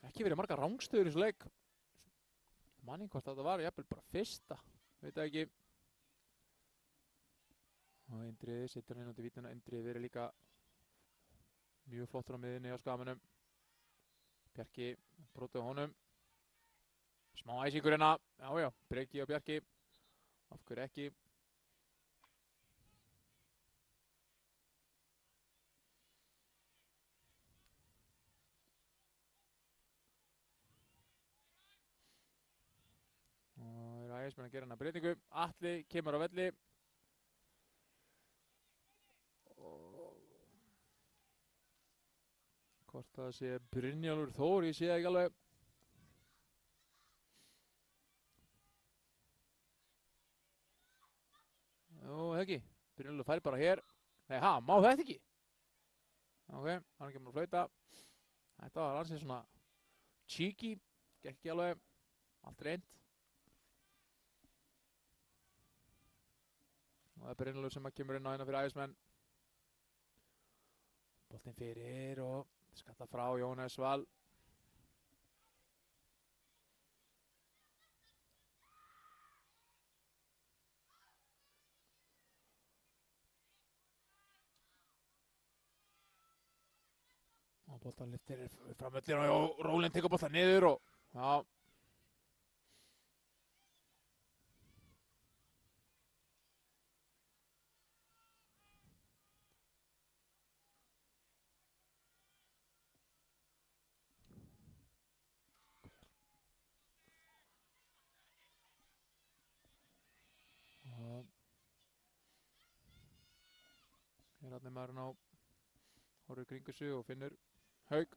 Ekki verið margar rangstöður í þessu leik. Manni hvort þetta var, jafnvel bara fyrsta, veit það ekki. Og Indriði setur hann inn út í vítuna. Indriði verið líka mjög flottur á miðinni á skamunum. Bjarki brotið á honum. Smá æsingur hérna. Já, Breki og Bjarki. Af hverju ekki? Og eru ægismenn að gera hana breytingu. Atli kemur á velli. Hvort það sé Brynjólfur Þór, ég sé það ekki alveg. Jú, það ekki. Brynjólfur fær bara hér. Nei, má þetta ekki? Ok, hann kemur að flauta. Þetta var ansið svona cheeky. Gekk ekki alveg. Allt reynd. Og það er Brynjólfur sem kemur inn á hérna fyrir ægismenn. Boltinn fyrir og skalla frá Jónas Val. Og boltan lyftir framöllir og Rólinn tekur boltan niður og já. Hérna maðurinn á horfir kringu sig og finnur Haug.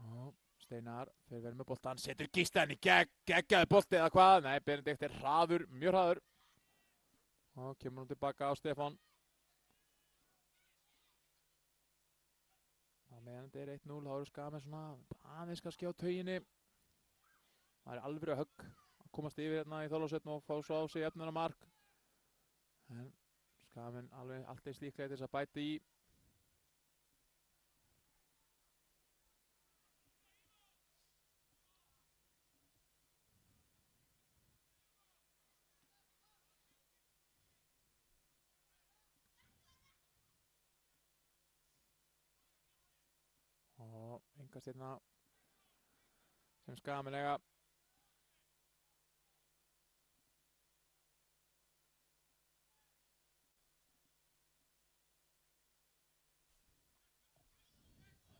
Og Steinar fyrir verið með boltan, setur Gíslan í geggjaði bolti eða hvað? Nei, Benedikt er hraður, mjög hraður. Og kemur hún tilbaka á Stefán. Á meðan þetta er 1-0, þá eru Skagamenn svona aðeins kannski á tauginni. Það er alveg högg að komast yfir hérna í Þorlákshöfn og fá svo á sig jöfnunarmark. En Skagamenn alveg allt eins líklega til þess að bæta í. Og engast hérna sem Skagamenn eiga.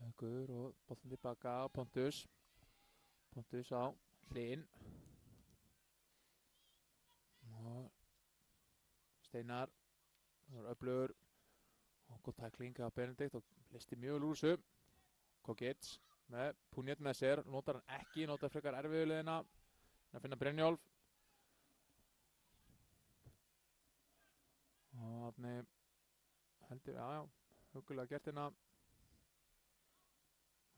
Haugur og boltin tilbaka á Pontus. Pontus á Hlyn. Og Steinar var öflugur og góð tækling á Benedikt og listi mjög vel úr þessu. Kokits með Puniet með sér, notar hann ekki, notar frekar erfiðu leiðina að finna Brynjólf. Og þannig heldur, já, hugulega gert hérna.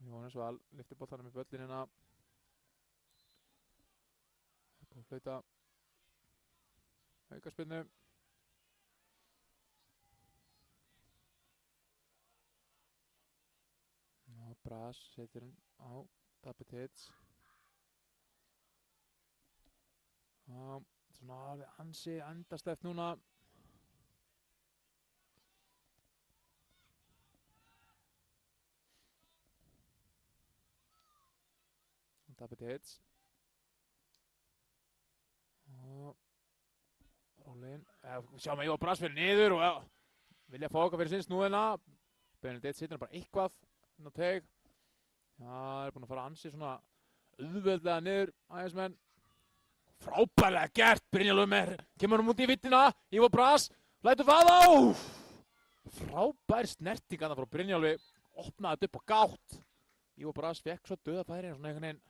Jónas Val lyftir boltanum í böllin hérna. Búið að flauta aukaspyrnu. Og Bras setur hann á Tapetits. Og svona alveg ansi endasteft núna. Tapetits. Og Rólinn. Sjáum að Jóa Bras fyrir niður og vilja fá okkar fyrir sinns núðina. Benedikt setur hann bara eitthvað inn á teg. Já, það er búin að fara ansi svona auðveldlega niður ægismenn. Frábærlega gert, Brynjólfur með, kemur hann út í vittina, Jóa Bras, lætur vaða á. Frábær snerting að það frá Brynjólfi, opnaði þetta upp á gátt. Jóa Bras fekk svo döðafæri svona einhvern veginn.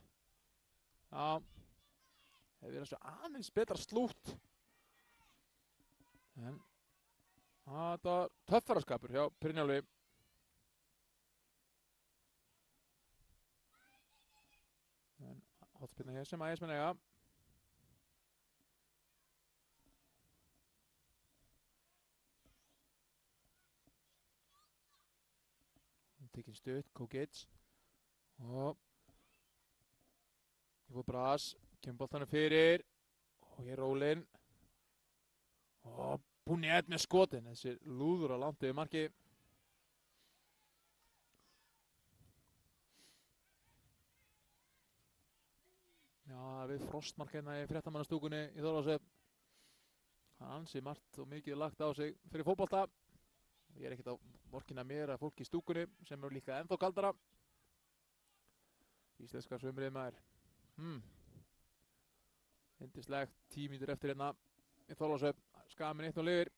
Já, hefur verið svo aðeins betra slútt. En þetta var töffaraskapur hjá Brynjólfi. Hotspinna hér sem Ægismenn eiga. Tekinn stutt, Kókic. Og Ivo Bras, kemur boltanum fyrir. Og hér Rólin. Og Puniet með skotin. Þessi lúður á langt yfir marki. Já, við frostmark hérna í fréttamannastúkunni í Þorlákshöfn. Það er ansi margt og mikið lagt á sig fyrir fótbolta. Ég er ekkert á vorkina mér að fólki í stúkunni sem eru líka ennþá kaldara. Íslenska sumrið maður. Yndislegt, 10 mínútur eftir hérna í Þorlákshöfn. Skamin 1-0 yfir.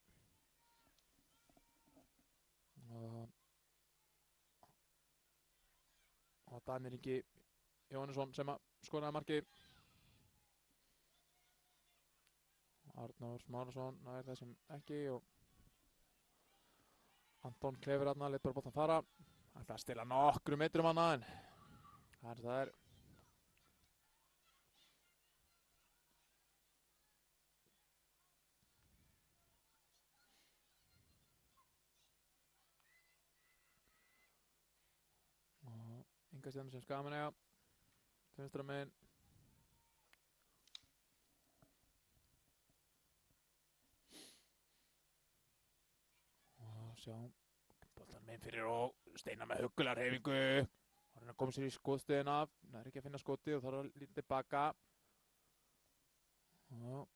Og Daniel Ingi Jóhannesson sem að skoraði markið. Arnór Smárason nær þessum ekki og Anton Klefur þarna, lét bara boltan fara. Ætlaði að stila nokkrum metrum hana en það er. Og Inga Stjarnar sem Skamin eiga. Til vinstra megin. Sjá, boltan megin fyrir og Steinar með huggular hreyfingu. Hann kom sér í skotstöðina, nær ekki að finna skotið og þarf að líta tilbaka. Og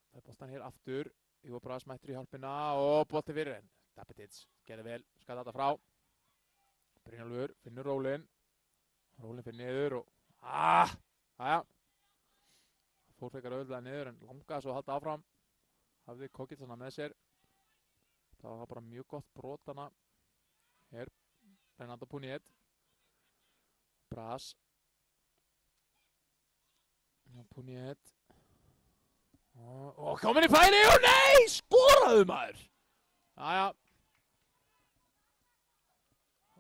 það er boltan hér aftur. Ivo Bras mættur í hjálpina og bolti fyrir en Tapetic gerði vel, skall þetta frá. Brynjólfur finnur Rólin. Rólin fyrir niður og aðja. Fór frekar auðvitað niður en langaði svo að halda áfram. Hafði Kókic þarna með sér. Það var bara mjög gott brot hana. Hér, Reynaldo Puniet. Bras. Já, Puniet. Og komin í færi og nei! Skoraðu maður! Jæja.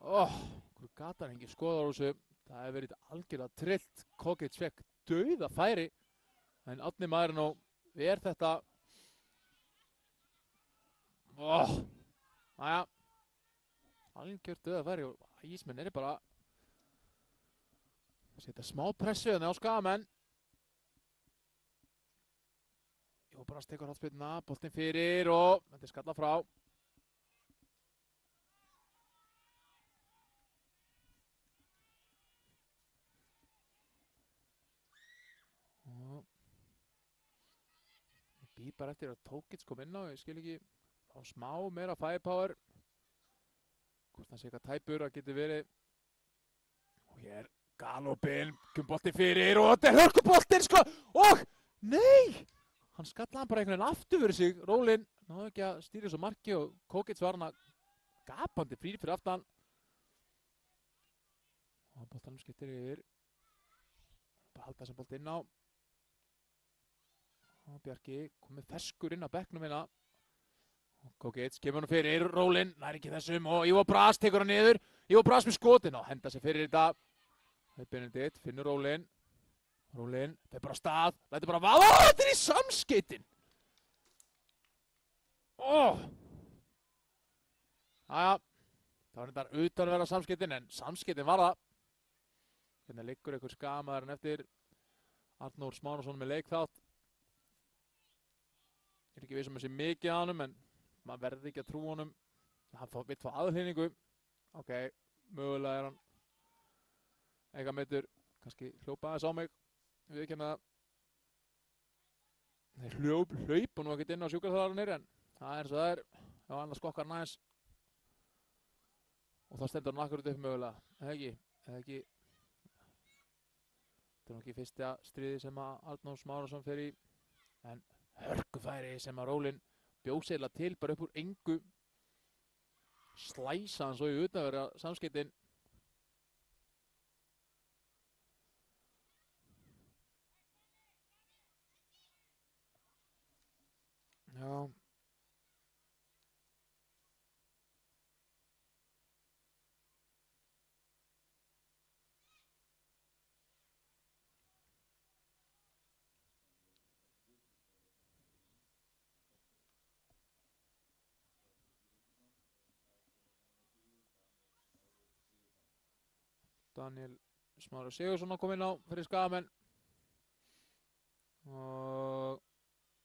Hverju gata hann ekki skoðar á þessu. Það hefur verið algjörlega trillt. Kókic fekk dauða færi. En Árni maðurinn og er þetta. Næja, algjört döða færi og Ægismenn er bara að setja smá pressu þannig á Skagamenn. Ivo Bras tekur hotspyrnuna, boltinn fyrir og þetta er skallað frá. Ég býð bara eftir að Tókic kom inn á, ég skil ekki. Á smá meira firepower. Hvort hann sé eitthvað tæpur að geti verið. Og hér galopinn, kom boltinn fyrir og þetta er hörkuboltinn sko. Og nei! Hann skallaði hann bara einhvern veginn aftur fyrir sig. Rólin náðu ekki að stýra þessu marki og Kókic var hann að gapandi fyrir aftan. Og boltanum skiptir yfir. Bara halda þessum bolt inn á. Og Bjarki komið ferskur inn á bekknum hérna. Kókic kemur hann fyrir, Rólin, nær ekki þessum og Ivo Bras tekur hann niður. Ivo Bras með skotin og henda sig fyrir þetta. Benedikt finnur Rólin. Rólin, fer bara á stað, lætur bara vaða. Þetta er í samskeytin! Jæja, það var þetta utan að vera samskeytin en samskeytin var það. Hérna liggur einhver skamaðurinn eftir. Arnór Smárason með leikþátt. Ég er ekki viss um þessi mikið að honum en maður verði ekki að trúa honum. Hann vill fá aðhlýningu. Ok, mögulega er hann eitthvað meittur. Kannski hljópa aðeins á mig. Við ekki með það. Þeir hlaupa nú ekkert inn á sjúkraþjálfaranir en það er eins og það er. Já, annars skokkar hann aðeins. Og það stendur hann akkurat upp mögulega. Eða ekki. Þetta er nú ekki fyrsta stríði sem að Arnór Smárason fer í. En hörkufæri sem að Rólin bjóð sér til bara upp úr engu. Slæsa hann svo í utanverða samskeytin. Já. Daniel Smári Sigurðsson að koma inn á fyrir Skagamenn. Og,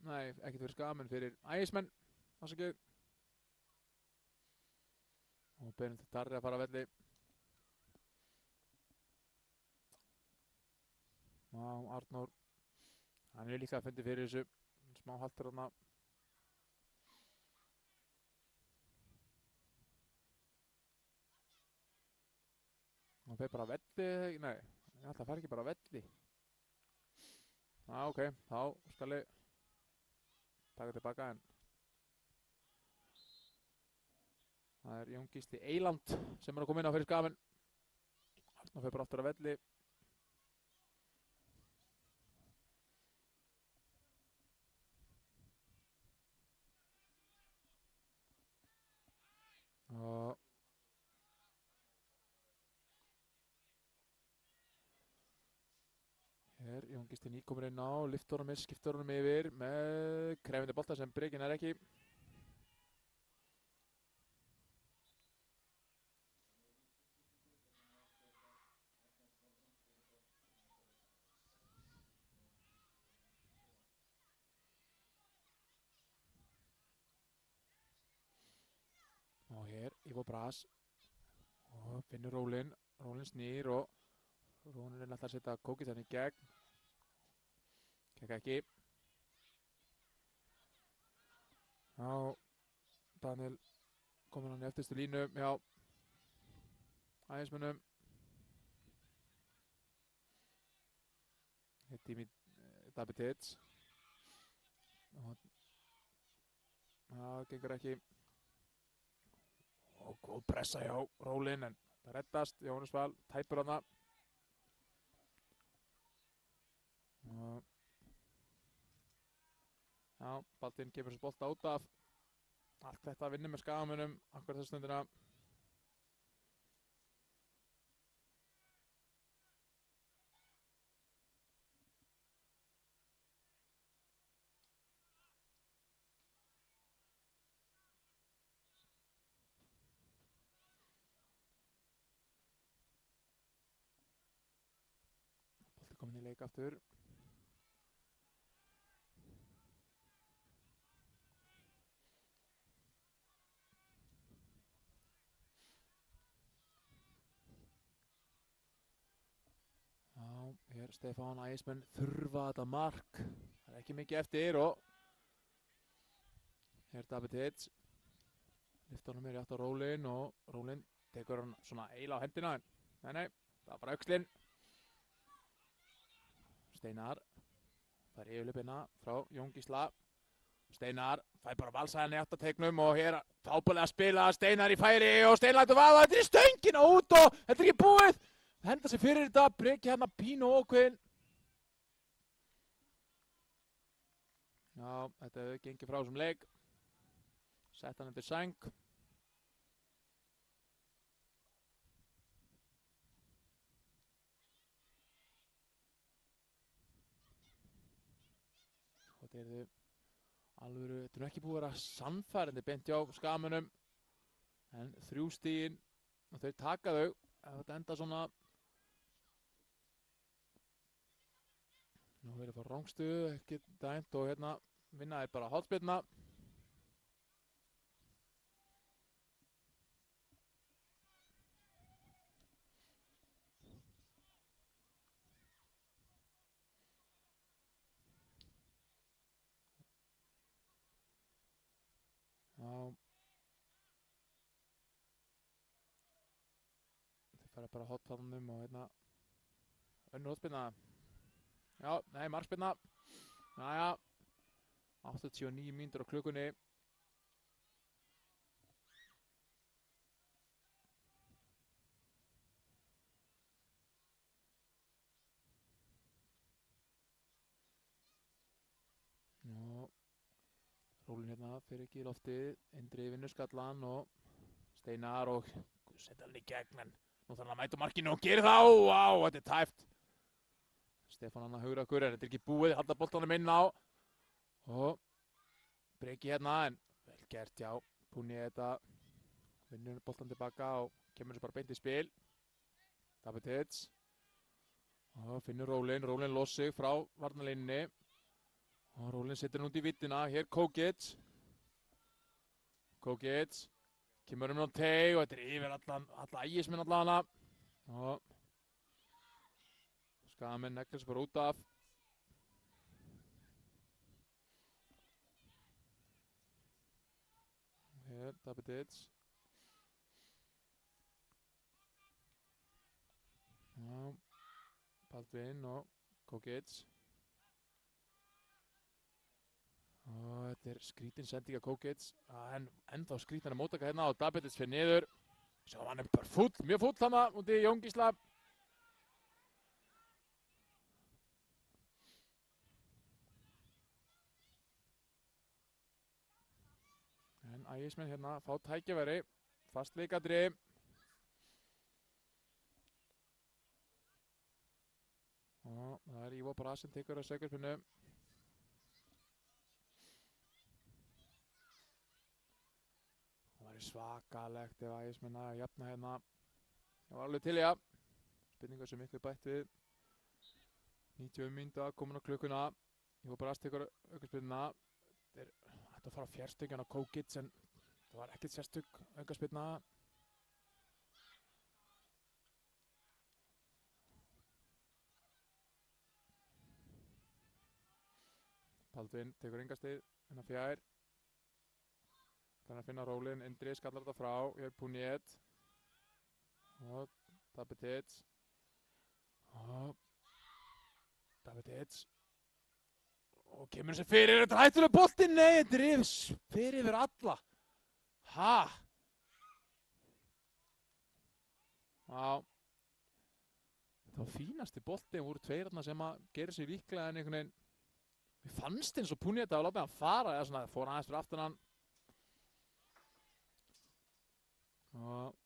nei, ekkert fyrir Skagamenn, fyrir Ægismenn, afsakið. Og Benedikt Darri að fara að velli. Arnór, hann líka að fundi fyrir þessu, smá haltur þarna. Hann fer bara að velli, nei, það fær ekki bara að velli. Ok, þá skal ég taka tilbaka en það Jón Gísli Eyland sem að koma inn á fyrir Skagamenn. Arnór fer bara aftur að velli. Og hér, Jón Gísli nýkomur inn á, lyftur honum skiptur honum yfir með krefjandi bolta sem Breki nær ekki. Og hér, Ivo Bras og finnur Rólin snýr og Rólin ætlar að setja kókið þannig í gegn. Gekk ekki. Já, Daniel komur hann í eftirstu línu hjá Ægismönnum. Tími David Hits. Það gengur ekki. Og góð pressa hjá Rólin en það reddast. Jónas Val tæpur hana. Já, Baldvin kemur þessu bolta út af. Allt þetta að vinna með Skagamönnum akkurat þessu stundina. Bolti komin í leik aftur. Hér Stefán Ægismenn þurfa þetta mark. Það ekki mikið eftir og hér David Hits. Lyftur honum í átt á Rólin og Rólin tekur hann svona eiginlega á hendina en nei, það var bara öxlin. Steinar fær yfirlöpina frá Jón Gísla. Steinar fær bara valsæðan í átt á teiknum og hér frábærlega að spila Steinar í færi og Steinar lætur vaða. Þetta er í stöngina út og þetta er ekki búið. Henda sig fyrir þetta, Breki hérna pínu ókveðin. Já, þetta hefur gengið frá þessum leik. Sett hann undir sæng. Og þetta er alvöru, þetta er ekki búið að vera sannfærandi beint hjá Skagamönnum. En 3 stigin og þau taka þau. Ef þetta enda svona. Nú verður það rangstuðu, ekki dæmt og hérna vinna er bara hornspyrna. Já. Þeir fara bara hornspyrnum og hérna önnur hornspyrna. Já, nei, markspyrna. Jæja, 89 mínútur á klukkunni. Já, Rólin hérna fyrir ekki í loftið, Indri vinnur skallan og Steinar og setja hann í gegn en nú þarf hann að mæta markinu og gerir það. Vá, þetta er tæft. Stefán hann að hugra okkur en þetta er ekki búið, halda boltanum inn á og Breki hérna en vel gert, já, Púni þetta vinnur boltan tilbaka og kemur þessu bara beint í spil. David Hitz. Og finnur Rólin loss sig frá varnarlínunni. Og Rólin setur hann út í vittina, hér Kókic. Kókic. Kemur á teig og þetta yfir alla ægisminn allana. Og Skagamenn neglir sig bara út af. Hér, David Hitz. Já, Baldvin og Kókic. Og þetta skrítin sending af Kókic. En ennþá skrítin að móttaka hérna og David Hitz fyrir niður. Sjá, hann bara fúll, mjög fúll hana úti í Jón Gísla. En ægismenn hérna fá tækifæri, fast leikadri. Og það Ivo Brass sem tekur að sögurspinnu. Það væri svakalegt ef ægismenn að jafna hérna. Það var alveg til í að. Spurningar sem ykkur bætt við. 90 mínúta komin á klukkuna. Ivo Brass tekur aukaspyrnuna. Þetta fara á fjárstöngjan á Kókic en það var ekkert sérstök aukaspyrna. Baldvin tekur enga stig hennar fjær. Þannig að finna Rólin, Indri skallar þetta frá, hér Puniet. Og David Hitz. Og David Hitz. Og kemur þessi fyrir, þetta hættulega bolti, nei, þetta fyrir yfir alla. Ha? Já. Það var fínasti bolti, voru tveir þarna sem að gera sér líklega en einhvern veginn. Mér fannst eins og Puniet að láta hann fara, eða svona, fór aðeins fyrir aftan hann. Og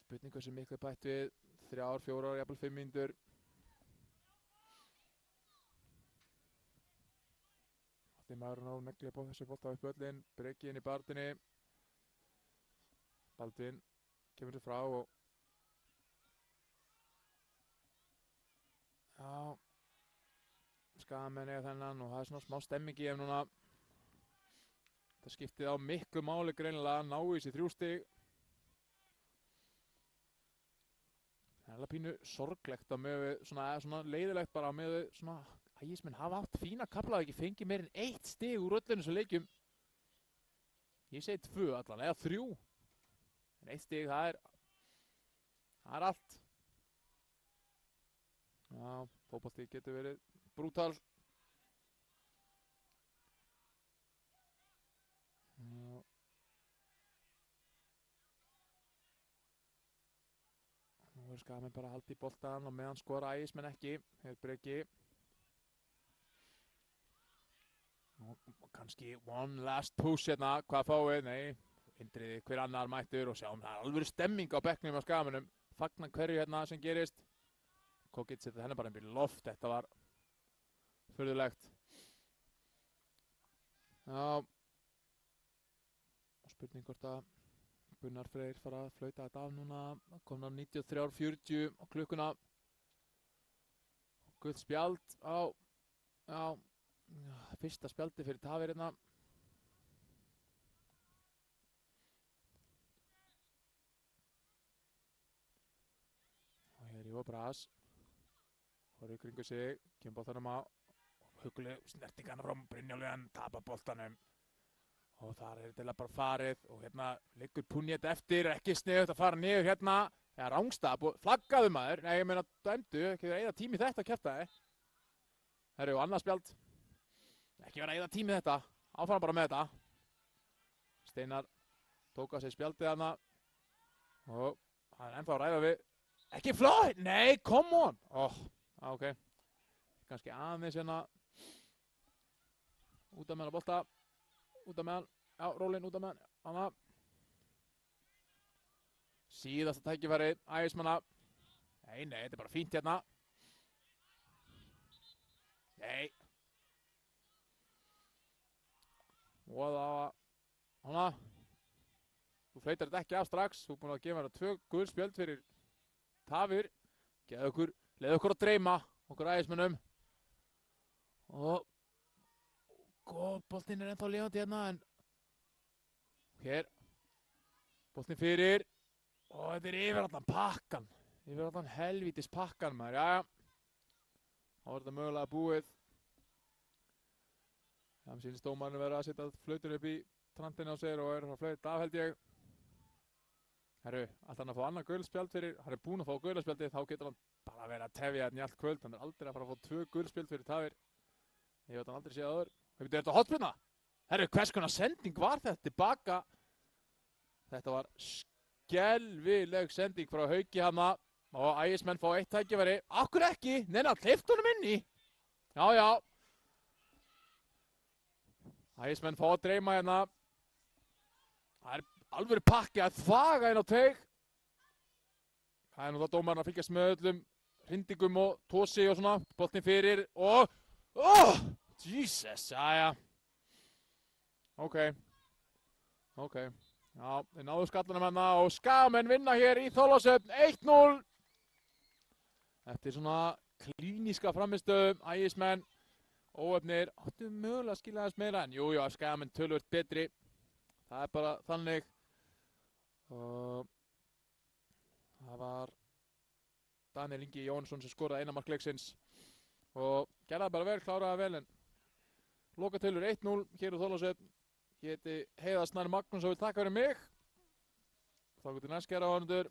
spurningu sem ykkur bætt við, 3, 4, jafnvel 5 mínútur. Maðurinn á negli upp á þessu bolta upp öllin, Breki inn í barðinni. Baldvin kemur sér frá og já, Skagamenn eiga þennan og það svona smá stemming í þeim núna. Það skiptið á miklu máli greinilega að ná í þessi 3 stig. Það alveg pínu sorglegt að með svona leiðilegt bara með svona ægismenn hafa átt fína kafla og ekki fengið meir en 1 stig úr öllum þessum leikjum. Ég segi 2 allan, eða 3. En 1 stig, það er allt. Já, fótbolti getur verið brútal. Já. Nú Skagamenn bara að halda í boltan og meðan skora ægismenn ekki. Hér Breki. Og kannski one last push hérna, hvað fáum við? Nei, Indriði hver annar mættur og sjáum það alveg stemming á bekknum á Skagamönnum. Fagnar hverju hérna sem gerist. Kókic setja henni bara inn í loft, þetta var furðulegt. Já, spurning hvort að Gunnar Freyr fara að flauta þetta af núna. Komna 93:40 á klukkuna. Gult spjald á, já. Fyrsta spjaldi fyrir tafir hérna. Og hér Ivo Brass. Hóru í kringu sig, kemur boltanum á. Huguleg snertingarna frá Brynjólfur, tapar boltanum. Og þar þetta bara farið. Og hérna liggur Puniet eftir, ekki sniðugt að fara niður hérna. Eða rángstap og flaggaðu maður. Nei, ég meina dæmdu, ekki verið eða tími þetta að kjafta þið. Það eru annað spjald. Ekki vera að eyða tími þetta, áfram bara með þetta. Steinar tók að sig spjaldið hana. Og hann er ennþá að ræða við. Ekki flóð! Nei, come on! Ok. Kannski aðeins hérna. Út af með hann að bolta. Út af með hann. Já, Rólin út af með hann. Hanna. Síðasta tækifæri, ægismanna. Nei, þetta er bara fínt hérna. Nei. Og það var hana. þú fleytar þetta ekki af strax, þú er búinn að gefa hérna 2 gul spjöld fyrir tafir, leið okkur að dreyma, okkur ægismönnum, og boltinn er ennþá lifandi hérna, en hér, boltinn fyrir, og þetta er yfir allan pakkan, yfir allan helvítis pakkan maður, jæja, þá er þetta mögulega búið. Það sýnist dómarinn verið að setja flautur upp í trantinn á sér og er að flauta af held ég. Herru, ætlar hann að fá annað gulspjald fyrir, hann er búinn að fá gulaspjaldið, þá getur hann bara verið að tefja hérna í allt kvöld, hann er aldrei að fara að fá 2 gulspjald fyrir tafir. Ég veit hann aldrei séð áður. Er þetta hornspyrna? Herru, hvers konar sending var þetta tilbaka? Þetta var skelfileg sending frá Hauki hana og ægismenn fá 1 tækifæri. Akkur ekki, neina, hleypt honum inn í. Já. Ægismenn fá að dreyma hérna. Það er alvöru pakki að þvaga inn á teig. Það er nú það dómarinn að fylgjast með öllum hrindingum og tósi og svona. Boltinn fyrir og... Jesus, jæja. Ok. Já, þeir náðu skallanum hérna og Skagamenn vinna hér í Þorlákshöfn 1-0. Eftir svona klíníska frammistöðu, ægismenn, óöfnir, áttu mögulega að skilja þess meira, en jú, Skagamenn töluvert betri. Það er bara þannig. Það var Daniel Ingi Jónsson sem skoraði eina mark leiksins og gerði það bara vel, kláraði vel, en lokatölur 1-0 hér úr Þorlákshöfn. Ég heiti Heiðar Snær Magnús og vil taka fyrir mig. Þá getur næst gera á honundur.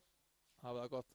Hafið það gott.